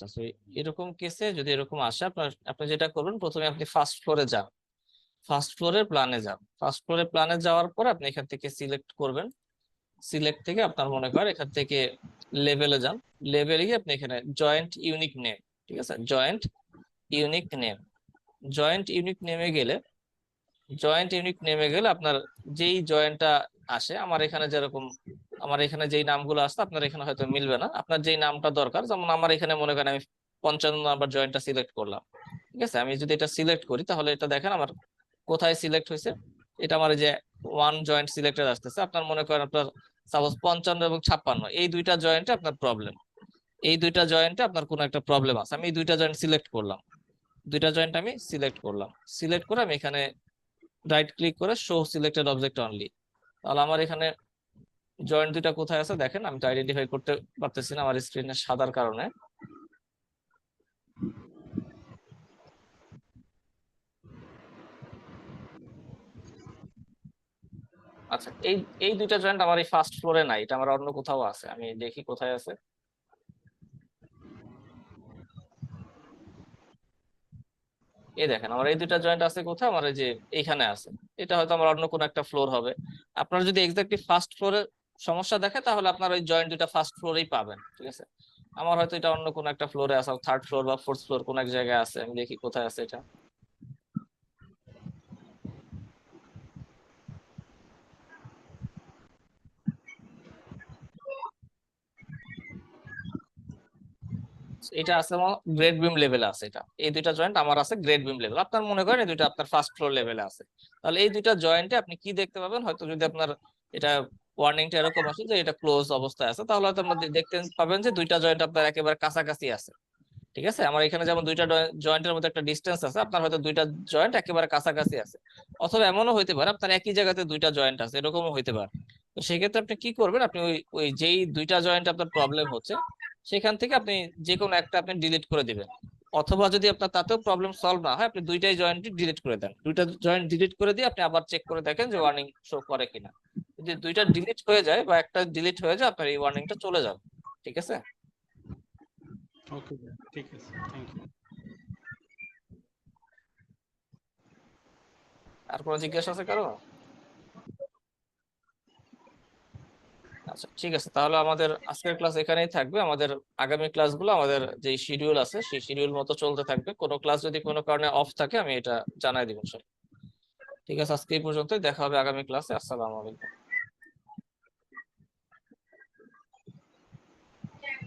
S1: আচ্ছা, তো এরকম কেসে যদি এরকম আসে, আপনি যেটা করবেন, প্রথমে আপনি ফার্স্ট ফ্লোরে যান, ফার্স্ট ফ্লোরের প্ল্যানে যান। ফার্স্ট ফ্লোরের প্ল্যানে যাওয়ার পর আপনি এখান থেকে সিলেক্ট করবেন। সিলেক্ট থেকে আপনার মনে করেন এখান থেকে লেভেলে যান। লেভেলে গিয়ে আপনি এখানে জয়েন্ট ইউনিক নেম, ঠিক আছে, joint unique name. Joint unique নেমে গেলে আপনার যেই জয়েন্টটা আসে, আমার এখানে যেরকম, আমার এখানে যেই নামগুলো আসছে আপনার এখানে হয়তো মিলবে না। আপনার যেই নামটা দরকার, যেমন আমার এখানে মনে করেন আমি 55 নাম্বার জয়েন্টটা সিলেক্ট করলাম, ঠিক আছে। আমি যদি এটা সিলেক্ট করি তাহলে এটা দেখেন আমার কোথায় সিলেক্ট হয়েছে। এটা আমার এই যে ওয়ান জয়েন্ট সিলেক্টেড আসতেছে। আপনার মনে করেন আপনার সাপোজ 55 এবং 56, এই দুইটা জয়েন্টে আপনার প্রবলেম, এই দুইটা জয়েন্টে আপনার কোনো একটা প্রবলেম আছে। আমি এই দুইটা জয়েন্ট সিলেক্ট করলাম, দুইটা জয়েন্ট আমি সিলেক্ট করলাম। সিলেক্ট করে আমি এখানে রাইট ক্লিক করে শো সিলেক্টেড অবজেক্ট অনলি। তাহলে আমার এখানে জয়েন্ট দুইটা কোথায় আছে দেখেন, আমি তো আইডেন্টিফাই করতে পারতেছি না আমার স্ক্রিনে সাদার কারণে। আচ্ছা, এই এই দুইটা জয়েন্ট আমার এই ফার্স্ট ফ্লোরে নাই, এটা আমার অন্য কোথাও আছে। আমি দেখি কোথায় আছে। এই দেখেন আমার এই দুইটা জয়েন্ট আছে কোথায়, আমার এই যে এইখানে আছে। এটা হয়তো আমার অন্য কোনো একটা ফ্লোর হবে। আপনার যদি এক্স্যাক্টলি ফার্স্ট ফ্লোরে সমস্যা দেখে তাহলে আপনার ওই জয়েন্ট দুইটা ফার্স্ট ফ্লোরেই পাবেন, ঠিক আছে। আমার হয়তো এটা অন্য কোনো একটা ফ্লোরে আছে, থার্ড ফ্লোর বা ফোর্থ ফ্লোর কোন এক জায়গায় আছে। আমি দেখি কোথায় আছে এটা। এটা আছে আমার গ্রেড বিম লেভেলে আছে। এটা এই দুইটা জয়েন্ট আমার আছে গ্রেড বিম লেভেল। আপনার মনে করেন এই দুইটা আপনার ফার্স্ট ফ্লোর লেভেলে আছে। তাহলে এই দুইটা জয়েন্টে আপনি কি দেখতে পাবেন, হয়তো যদি আপনার এটা ওয়ার্নিংটা এরকম আসে যে এটা ক্লোজ অবস্থায় আছে, তাহলে হয়তো আপনার দেখতে পাবেন যে দুইটা জয়েন্ট আপনার একেবারে কাছাকাছি আছে, ঠিক আছে। আমার এখানে যেমন দুইটা জয়েন্টের মধ্যে একটা ডিস্টেন্স আছে, আপনার হয়তো দুইটা জয়েন্ট একেবারে কাছাকাছি আছে। অথবা এমনও হইতে পারে আপনার একই জায়গাতে দুইটা জয়েন্ট আছে, এরকমও হইতে পারে। তো সেক্ষেত্রে আপনি কি করবেন, আপনি ওই ওই যেই দুইটা জয়েন্ট আপনার প্রবলেম হচ্ছে সেখান থেকে আপনি যে কোনো একটা আপনি ডিলিট করে দিবেন। অথবা যদি আপনার তাতেও প্রবলেম সলভ না হয়, আপনি দুইটাই জয়েন্ট ডিলিট করে দেন। দুইটা জয়েন্ট ডিলিট করে দিয়ে আপনি আবার চেক করে দেখেন যে ওয়ার্নিং শো করে কিনা। যদি দুইটা ডিলিট হয়ে যায় বা একটা ডিলিট হয়ে যায়, আপনার এই ওয়ার্নিংটা চলে যাবে, ঠিক আছে।
S5: ওকে, ঠিক আছে, থ্যাংক ইউ।
S1: আর কোনো জিজ্ঞাসা আছে কারো? আচ্ছা, ঠিক আছে, তাহলে আমাদের আজকের ক্লাস এখানেই থাকবে। আমাদের আগামী ক্লাসগুলো আমাদের যে শিডিউল আছে সেই শিডিউল মতো চলতে থাকবে। কোনো ক্লাস যদি কোনো কারণে অফ থাকে আমি এটা জানাই দিব। ঠিক আছে, আজকে এই পর্যন্তই, দেখা হবে আগামী ক্লাসে। আসসালামু আলাইকুম।